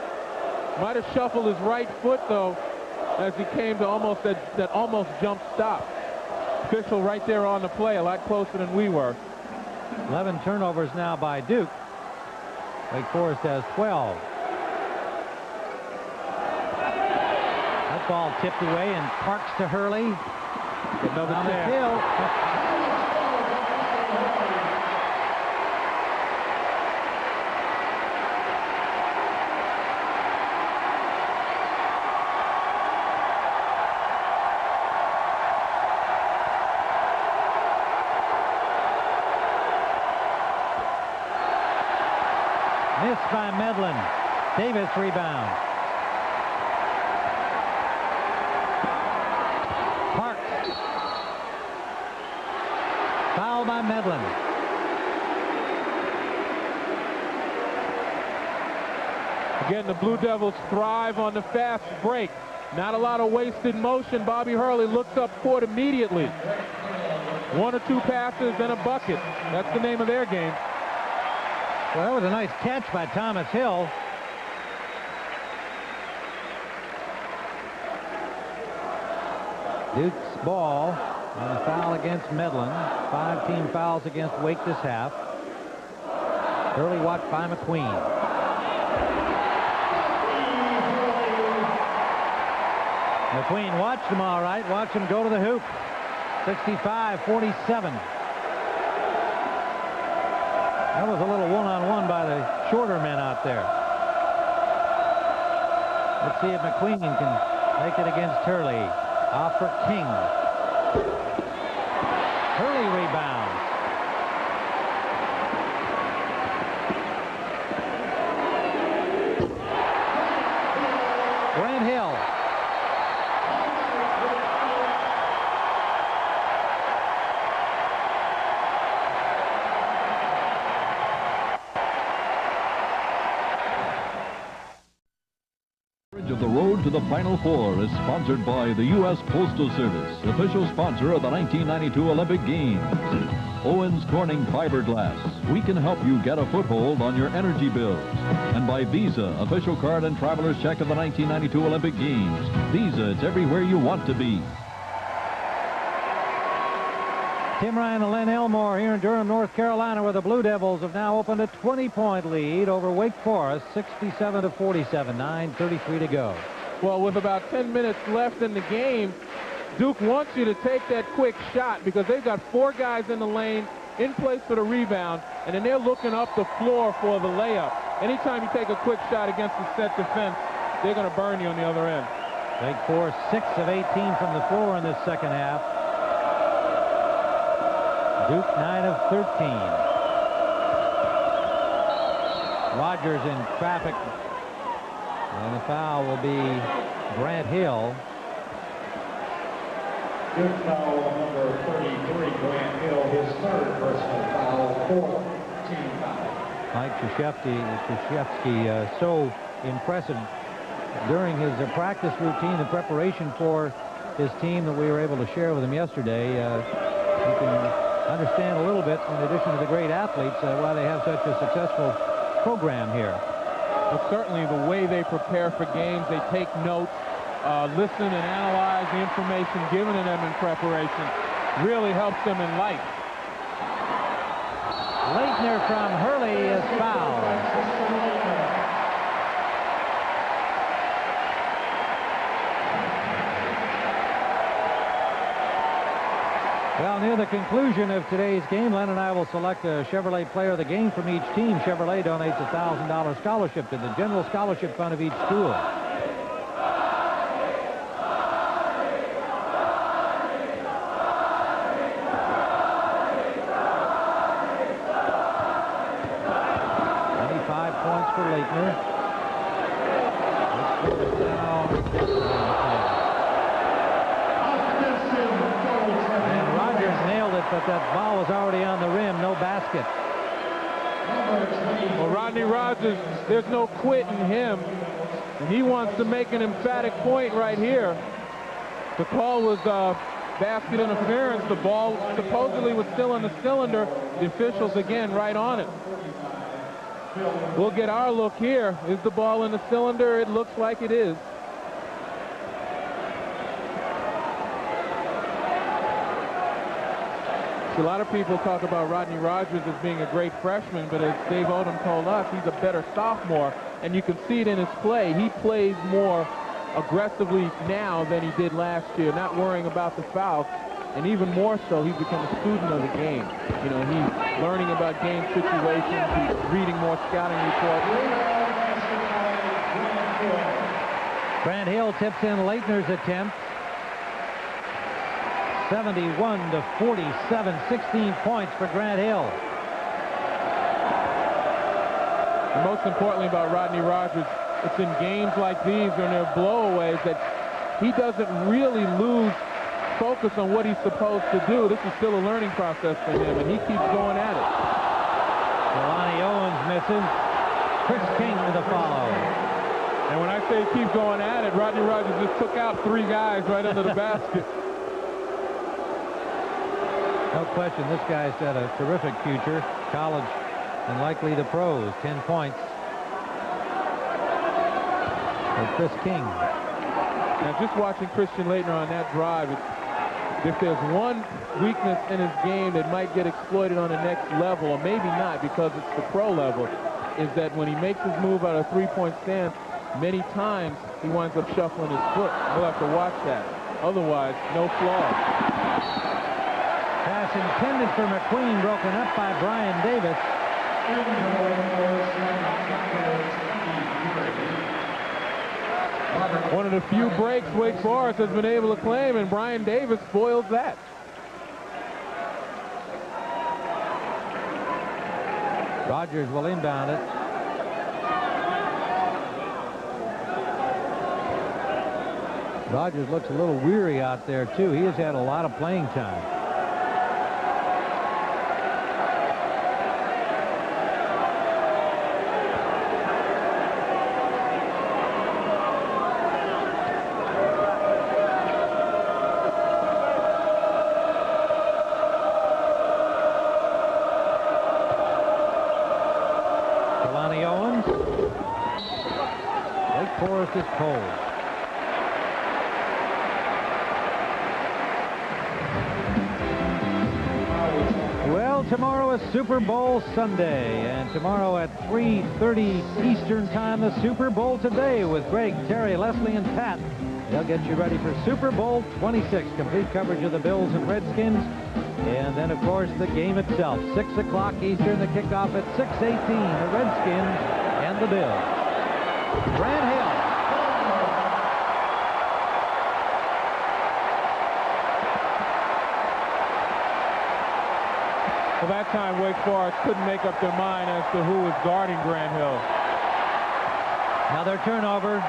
Might have shuffled his right foot, though, as he came to almost that almost jump stop. Official right there on the play, a lot closer than we were. 11 turnovers now by Duke. Wake Forest has 12. That ball tipped away, and Parks to Hurley. Another Thomas tap. Hill. Missed by Medlin. Davis rebound. Parks. Foul by Medlin. Again, the Blue Devils thrive on the fast break. Not a lot of wasted motion. Bobby Hurley looks up court immediately. 1 or 2 passes and a bucket. That's the name of their game. Well, that was a nice catch by Thomas Hill. Duke's ball and a foul against Medlin. 5 team fouls against Wake this half. Early watch by McQueen. McQueen watched him all right. Watched him go to the hoop. 65-47. That was a little one-on-one by the shorter men out there. Let's see if McQueen can make it against Hurley. Off for King. Hurley rebounds. Grant Hill. Of the road to the Final Four is sponsored by the U.S. Postal Service, official sponsor of the 1992 Olympic Games. Owens Corning Fiberglass. We can help you get a foothold on your energy bills. And by Visa, official card and traveler's check of the 1992 Olympic Games. Visa, it's everywhere you want to be. Tim Ryan and Len Elmore here in Durham, North Carolina, where the Blue Devils have now opened a 20-point lead over Wake Forest, 67-47, 9:33 to go. Well, with about 10 minutes left in the game, Duke wants you to take that quick shot because they've got 4 guys in the lane in place for the rebound, and then they're looking up the floor for the layup. Anytime you take a quick shot against the set defense, they're going to burn you on the other end. Wake Forest 6 of 18 from the floor in this second half. Duke 9 of 13. Rogers in traffic. And the foul will be Grant Hill. Duke foul number 33, Grant Hill, his 3rd personal foul, 4th team foul. Mike Krzyzewski, so impressive during his practice routine and preparation for his team that we were able to share with him yesterday. You can understand a little bit, in addition to the great athletes, why they have such a successful program here. But certainly the way they prepare for games, they take notes, listen and analyze the information given to them in preparation, really helps them in life. Leitner from Hurley is fouled. Well, near the conclusion of today's game, Len and I will select a Chevrolet player of the game from each team. Chevrolet donates a $1,000 scholarship to the general scholarship fund of each school. Points for Leitner. And Rogers nailed it, but that ball was already on the rim. No basket. Well, Rodney Rogers, there's no quit in him. And he wants to make an emphatic point right here. The call was basket interference. The ball supposedly was still in the cylinder. The officials, again, right on it. We'll get our look here. Is the ball in the cylinder? It looks like it is. A lot of people talk about Rodney Rogers as being a great freshman, but as Dave Odom told us, he's a better sophomore, and you can see it in his play. He plays more aggressively now than he did last year, not worrying about the foul. and even more so, he's become a student of the game. You know, he's learning about game situations. He's reading more scouting reports. Grant Hill tips in Leitner's attempt. 71 to 47, 16 points for Grant Hill. And most importantly about Rodney Rogers, it's in games like these when they're blowaways that he doesn't really lose focus on what he's supposed to do. This is still a learning process for him, and he keeps going at it. Jelani Owens misses. Chris King with a follow. And when I say keep going at it, Rodney Rogers just took out 3 guys right under the basket. No question, this guy's got a terrific future. College and likely the pros. 10 points for Chris King. Now, just watching Christian Laettner on that drive, if there's one weakness in his game that might get exploited on the next level, or maybe not because it's the pro level, is that when he makes his move out of three-point stance, many times he winds up shuffling his foot. We'll have to watch that. Otherwise, no flaws. Pass intended for McQueen, broken up by Brian Davis. One of the few breaks Wake Forest has been able to claim, and Brian Davis spoils that. Rogers will inbound it. Rogers looks a little weary out there, too. He has had a lot of playing time. Jelani Owens. Wake Forest is cold. Well, tomorrow is Super Bowl Sunday, and tomorrow at 3:30 Eastern Time, the Super Bowl Today with Greg, Terry, Leslie, and Pat. They'll get you ready for Super Bowl 26, complete coverage of the Bills and Redskins. And then, of course, the game itself. 6 o'clock Eastern, the kickoff at 6:18, the Redskins and the Bills. Grant Hill. Well, that time Wake Forest couldn't make up their mind as to who was guarding Grant Hill. Another turnover.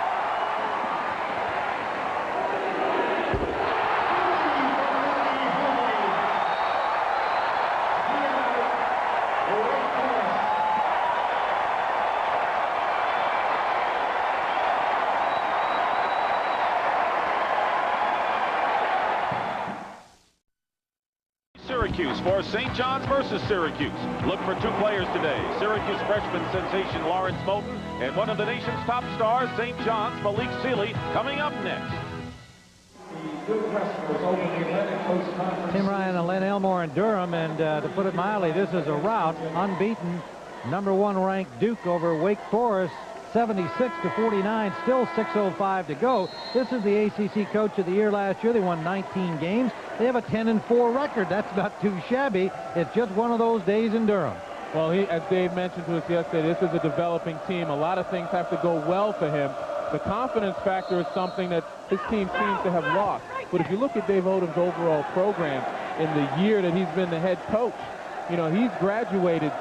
Syracuse for St. John's versus Syracuse. Look for 2 players today. Syracuse freshman sensation Lawrence Moulton and one of the nation's top stars, St. John's Malik Sealy, coming up next. Tim Ryan and Len Elmore in Durham, and to put it mildly, this is a rout. Unbeaten, #1 ranked Duke over Wake Forest, 76 to 49, still 6:05 to go. This is the ACC Coach of the Year last year. They won 19 games. They have a 10-4 record. That's not too shabby. It's just one of those days in Durham. Well, as Dave mentioned to us yesterday, this is a developing team. A lot of things have to go well for him. The confidence factor is something that this team seems to have lost. But if you look at Dave Odom's overall program in the year that he's been the head coach, you know, he's graduated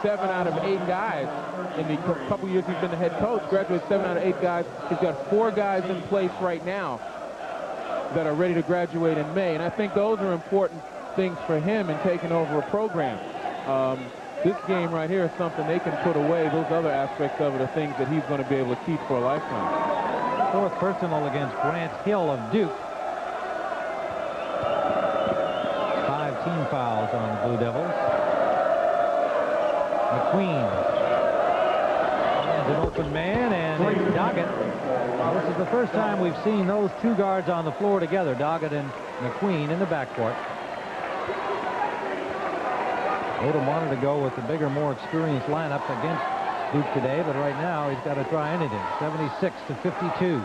7 out of 8 guys. In the couple years he's been the head coach, graduated 7 out of 8 guys. He's got 4 guys in place right now that are ready to graduate in May. And I think those are important things for him in taking over a program. This game right here is something they can put away. Those other aspects of it are things that he's going to be able to keep for a lifetime. 4th personal against Grant Hill of Duke. 5 team fouls on the Blue Devils. McQueen. And an open man, and Doggett. This is the first time we've seen those 2 guards on the floor together, Doggett and McQueen in the backcourt. Odom wanted to go with the bigger, more experienced lineup against Duke today, but right now he's got to try anything. 76 to 52.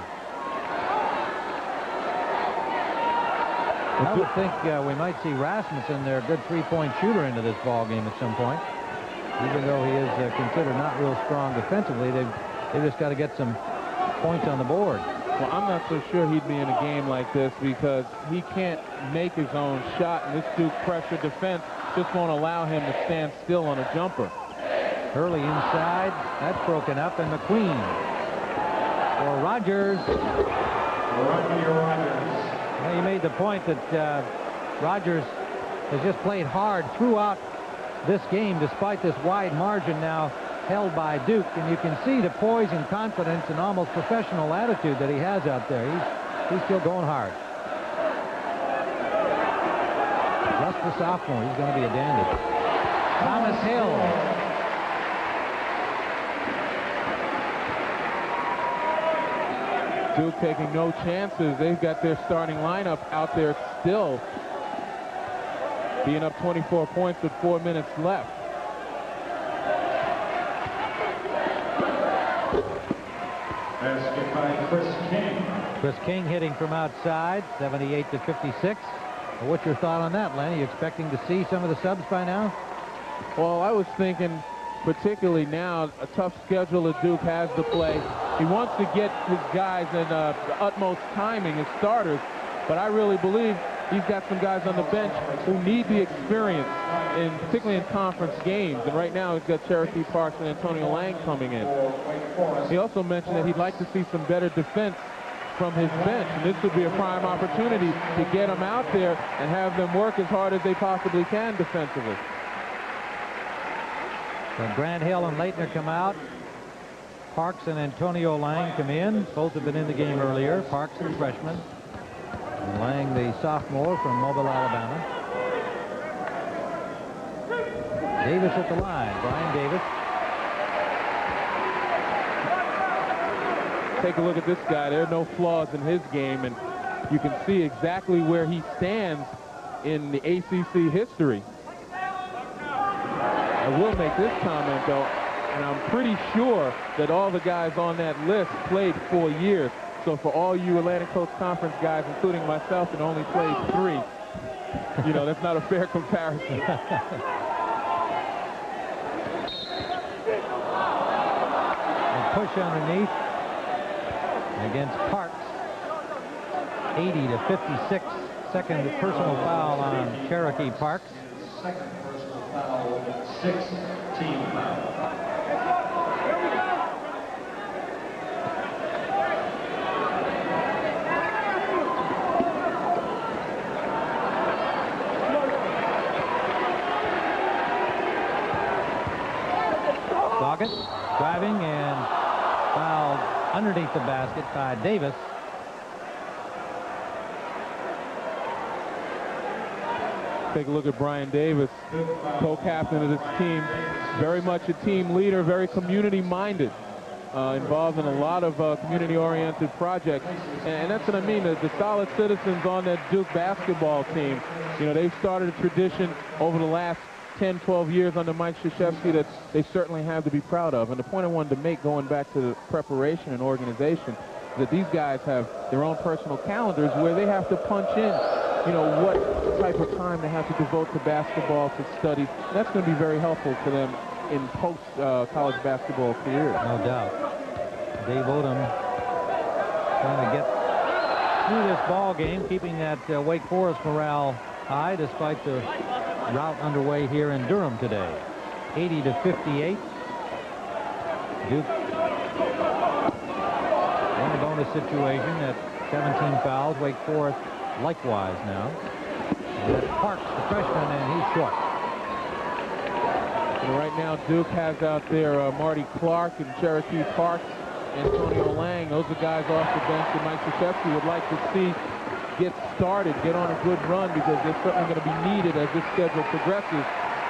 I would think we might see Rasmussen, their good three-point shooter, into this ball game at some point. Even though he is considered not real strong defensively, they've just got to get some points on the board. Well, I'm not so sure he'd be in a game like this because he can't make his own shot, and this Duke pressure defense just won't allow him to stand still on a jumper. Early inside, that's broken up, and McQueen for Rogers. Well, you made the point that Rogers has just played hard throughout this game, despite this wide margin now held by Duke, and you can see the poise and confidence and almost professional attitude that he has out there. He's still going hard. Just the sophomore, he's going to be a dandy. Thomas Hill. Duke taking no chances. They've got their starting lineup out there still, being up 24 points with 4 minutes left. Basket by Chris King. Chris King hitting from outside, 78-56. What's your thought on that, Len? Are you expecting to see some of the subs by now? Well, I was thinking, particularly now, a tough schedule that Duke has to play. He wants to get his guys in the utmost timing, his starters, but I really believe he's got some guys on the bench who need the experience, particularly in conference games. And right now he's got Cherokee Parks and Antonio Lang coming in. He also mentioned that he'd like to see some better defense from his bench, and this would be a prime opportunity to get them out there and have them work as hard as they possibly can defensively. So Grant Hill and Leitner come out. Parks and Antonio Lang come in. Both have been in the game earlier. Parks, the freshman. And Lang, the sophomore from Mobile, Alabama. Davis at the line. Brian Davis. Take a look at this guy. There are no flaws in his game, and you can see exactly where he stands in the ACC history. I will make this comment, though, and I'm pretty sure that all the guys on that list played 4 years. So for all you Atlantic Coast Conference guys, including myself, that only played 3, you know, that's not a fair comparison. And push underneath against Parks. 80-56. Second personal foul on Cherokee Parks. Second personal foul, 6 team foul. Goggett driving and fouled underneath the basket by Davis. Take a look at Brian Davis, co-captain of this team. Very much a team leader, very community-minded, involved in a lot of community-oriented projects. And that's what I mean, the solid citizens on that Duke basketball team. You know, they've started a tradition over the last 10, 12 years under Mike Krzyzewski that they certainly have to be proud of. And the point I wanted to make, going back to the preparation and organization, is that these guys have their own personal calendars where they have to punch in, you know, what type of time they have to devote to basketball, to studies. And that's going to be very helpful to them in post-college basketball careers. No doubt. Dave Odom trying to get through this ball game, keeping that Wake Forest morale high despite the rout underway here in Durham today. 80-58. Duke in a bonus situation at 17 fouls. Wake Forest likewise now. And that's Parks, the freshman, and he's short. And right now, Duke has out there Marty Clark and Cherokee Parks, Antonio Lang. Those are guys off the bench that Mike Krzyzewski would like to see get started, get on a good run, because they're certainly going to be needed as this schedule progresses.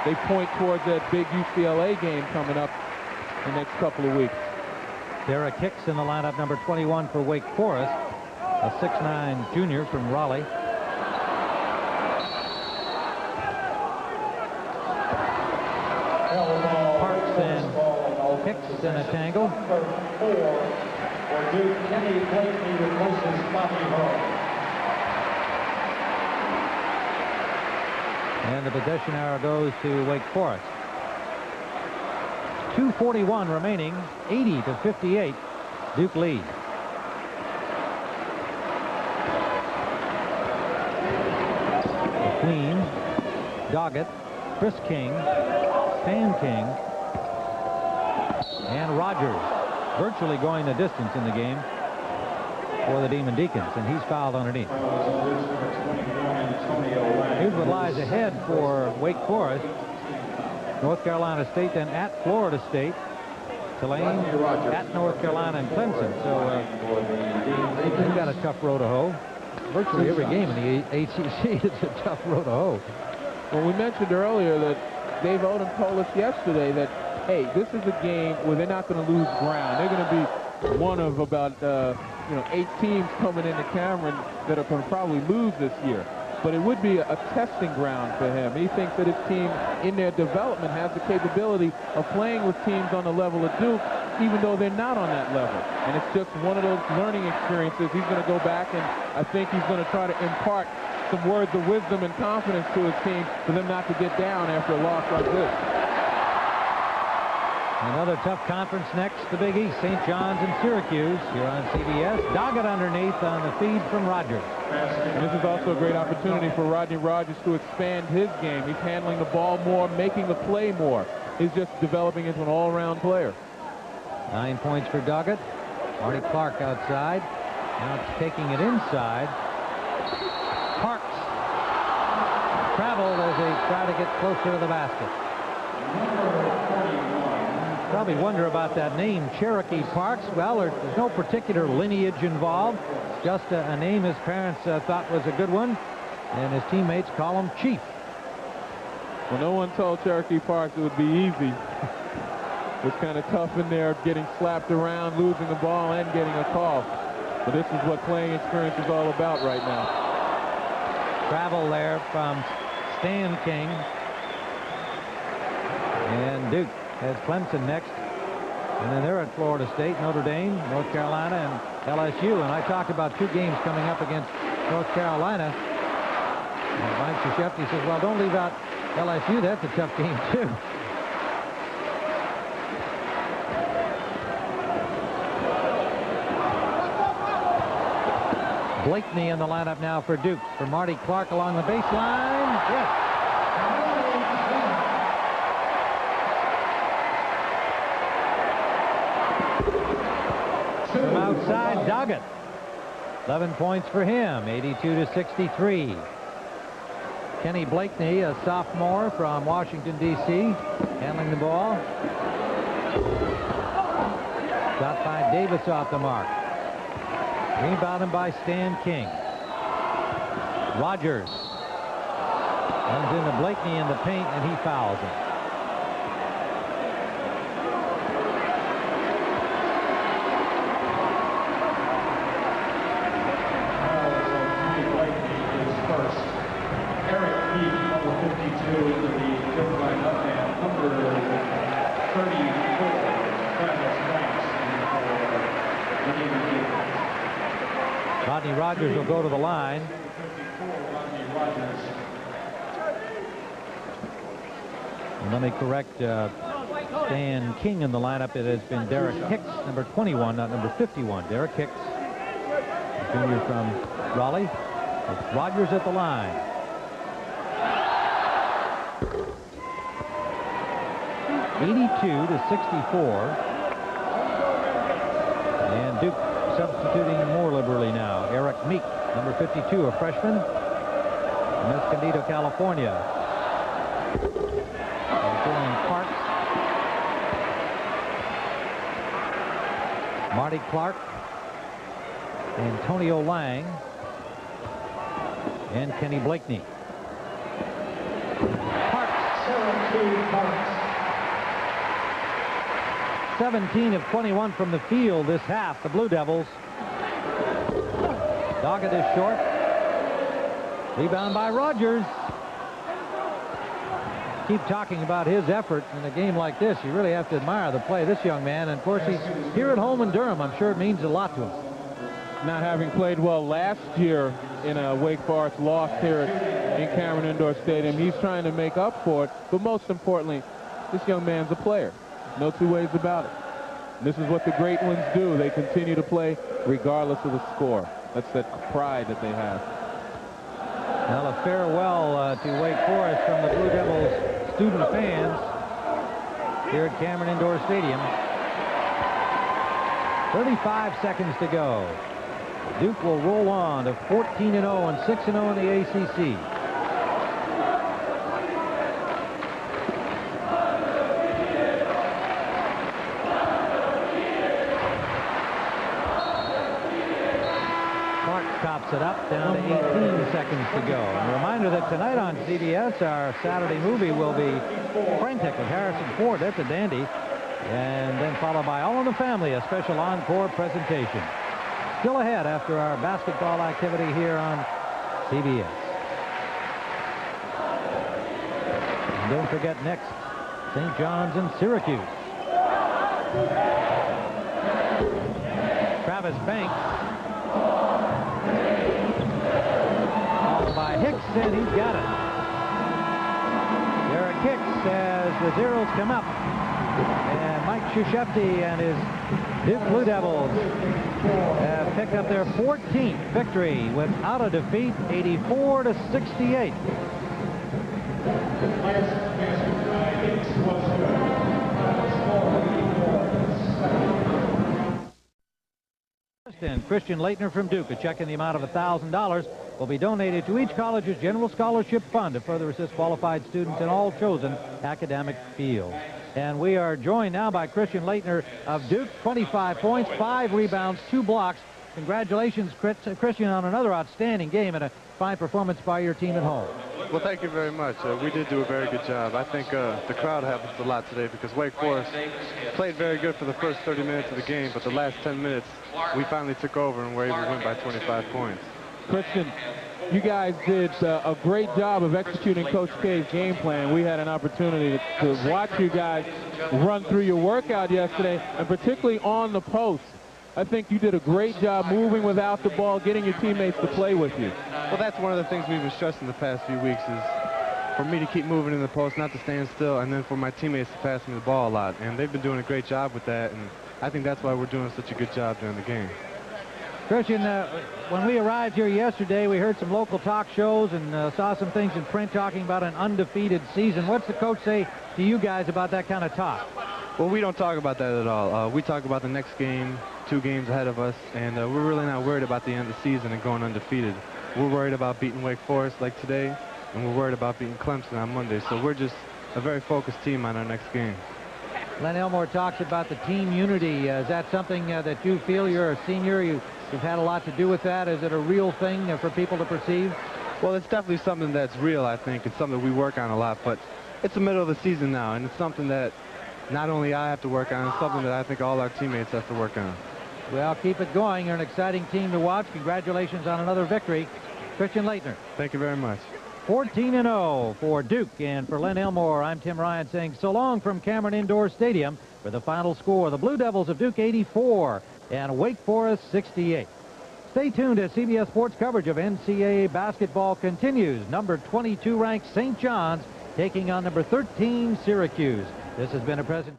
They point towards that big UCLA game coming up in the next couple of weeks. Derek Hicks in the lineup, number 21 for Wake Forest, a 6'9" junior from Raleigh. Parks and Hicks in a tangle. Number 4 for Duke, Kenny Blakely replaces Bobby Hall. And the possession arrow goes to Wake Forest. 2:41 remaining, 80-58. Duke leads. McLean, Doggett, Chris King, Stan King, and Rogers virtually going the distance in the game for the Demon Deacons, and he's fouled underneath. Here's what lies ahead for Wake Forest. North Carolina State, then at Florida State, Tulane, at North Carolina, and Clemson. So they've got a tough road to hoe. Virtually every game in the ACC is a tough road to hoe. Well, we mentioned earlier that Dave Odom told us yesterday that, hey, this is a game where they're not going to lose ground. They're going to be one of about 8 teams coming into Cameron that are going to probably lose this year. But it would be a testing ground for him. He thinks that his team, in their development, has the capability of playing with teams on the level of Duke, even though they're not on that level. And it's just one of those learning experiences. He's going to go back, and I think he's going to try to impart some words of wisdom and confidence to his team for them not to get down after a loss like this. Another tough conference next, the Big East, St. John's and Syracuse here on CBS. Doggett underneath on the feed from Rogers. And this is also a great opportunity for Rodney Rogers to expand his game. He's handling the ball more, making the play more. He's just developing into an all-around player. 9 points for Doggett. Marty Clark outside. Now it's taking it inside. Parks traveled as they try to get closer to the basket. Probably wonder about that name, Cherokee Parks. Well, there's no particular lineage involved. Just a name his parents thought was a good one, and his teammates call him Chief. Well, no one told Cherokee Parks it would be easy. It's kind of tough in there, getting slapped around, losing the ball, and getting a call. But this is what playing experience is all about right now. Travel there from Stan King. And Duke has Clemson next. And then they're at Florida State, Notre Dame, North Carolina, and LSU. And I talked about 2 games coming up against North Carolina. And Mike Krzyzewski says, well, don't leave out LSU. That's a tough game, too. Blakeney in the lineup now for Duke. For Marty Clark along the baseline. Yes. From outside, Doggett. 11 points for him, 82-63. Kenny Blakeney, a sophomore from Washington, D.C., handling the ball. Shot by Davis off the mark. Rebounded by Stan King. Rogers runs into Blakeney in the paint, and he fouls him. Rodney Rogers will go to the line. And let me correct Stan King in the lineup. It has been Derek Hicks, number 21, not number 51. Derek Hicks, a junior from Raleigh. With Rogers at the line. (82-64). And Duke substituting more liberally now. Eric Meek, number 52, a freshman from Escondido, California. Going Parks. Marty Clark. Antonio Lang. And Kenny Blakeney. Parks. 17 of 21 from the field this half. The Blue Devils. Doggett is short. Rebound by Rogers. Keep talking about his effort in a game like this. You really have to admire the play of this young man. And of course, he's here at home in Durham. I'm sure it means a lot to him. Not having played well last year in a Wake Forest loss here at in Cameron Indoor Stadium. He's trying to make up for it, but most importantly, this young man's a player. No two ways about it. And this is what the great ones do. They continue to play regardless of the score. That's that pride that they have. Well, a farewell to Wake Forest from the Blue Devils student fans here at Cameron Indoor Stadium. 35 seconds to go. Duke will roll on to 14-0 and 6-0 in the ACC. Clark tops it up, down to 18 seconds to go. And a reminder that tonight on CBS, our Saturday movie will be Frantic with Harrison Ford. That's a dandy. And then followed by All in the Family, a special encore presentation. Still ahead after our basketball activity here on CBS. And don't forget next, St. John's and Syracuse. Travis Banks. Followed by Hicks, and he's got it. Derek Hicks as the zeros come up. And Mike Krzyzewski and his Duke Blue Devils have picked up their 14th victory without a defeat, 84-68. And Christian Leitner from Duke, a check in the amount of $1,000 will be donated to each college's general scholarship fund to further assist qualified students in all chosen academic fields. And we are joined now by Christian Leitner of Duke, 25 points, 5 rebounds, 2 blocks. Congratulations, Christian, on another outstanding game and a fine performance by your team at home. Well, thank you very much. We did do a very good job. I think the crowd helped us a lot today because Wake Forest played very good for the first 30 minutes of the game, but the last 10 minutes, we finally took over and were able to win by 25 points. Christian, you guys did a great job of executing Coach K's game plan. We had an opportunity to watch you guys run through your workout yesterday, and particularly on the post. I think you did a great job moving without the ball, getting your teammates to play with you. Well, that's one of the things we've been stressing the past few weeks is for me to keep moving in the post, not to stand still, and then for my teammates to pass me the ball a lot. And they've been doing a great job with that, and I think that's why we're doing such a good job during the game. Christian, when we arrived here yesterday, we heard some local talk shows and saw some things in print talking about an undefeated season. What's the coach say to you guys about that kind of talk? Well, we don't talk about that at all. We talk about the next game, 2 games ahead of us, and we're really not worried about the end of the season and going undefeated. We're worried about beating Wake Forest like today, and we're worried about beating Clemson on Monday. So we're just a very focused team on our next game. Len Elmore talks about the team unity. Is that something that you feel? You're a senior. You've had a lot to do with that. Is it a real thing for people to perceive? Well, it's definitely something that's real, I think. It's something we work on a lot, but it's the middle of the season now, and it's something that not only I have to work on, it's something that I think all our teammates have to work on. Well, keep it going. You're an exciting team to watch. Congratulations on another victory. Christian Leitner. Thank you very much. 14-0 for Duke, and for Len Elmore, I'm Tim Ryan saying so long from Cameron Indoor Stadium for the final score. The Blue Devils of Duke 84 and Wake Forest 68. Stay tuned as CBS Sports coverage of NCAA basketball continues. Number 22 ranked St. John's taking on number 13 Syracuse. This has been a present.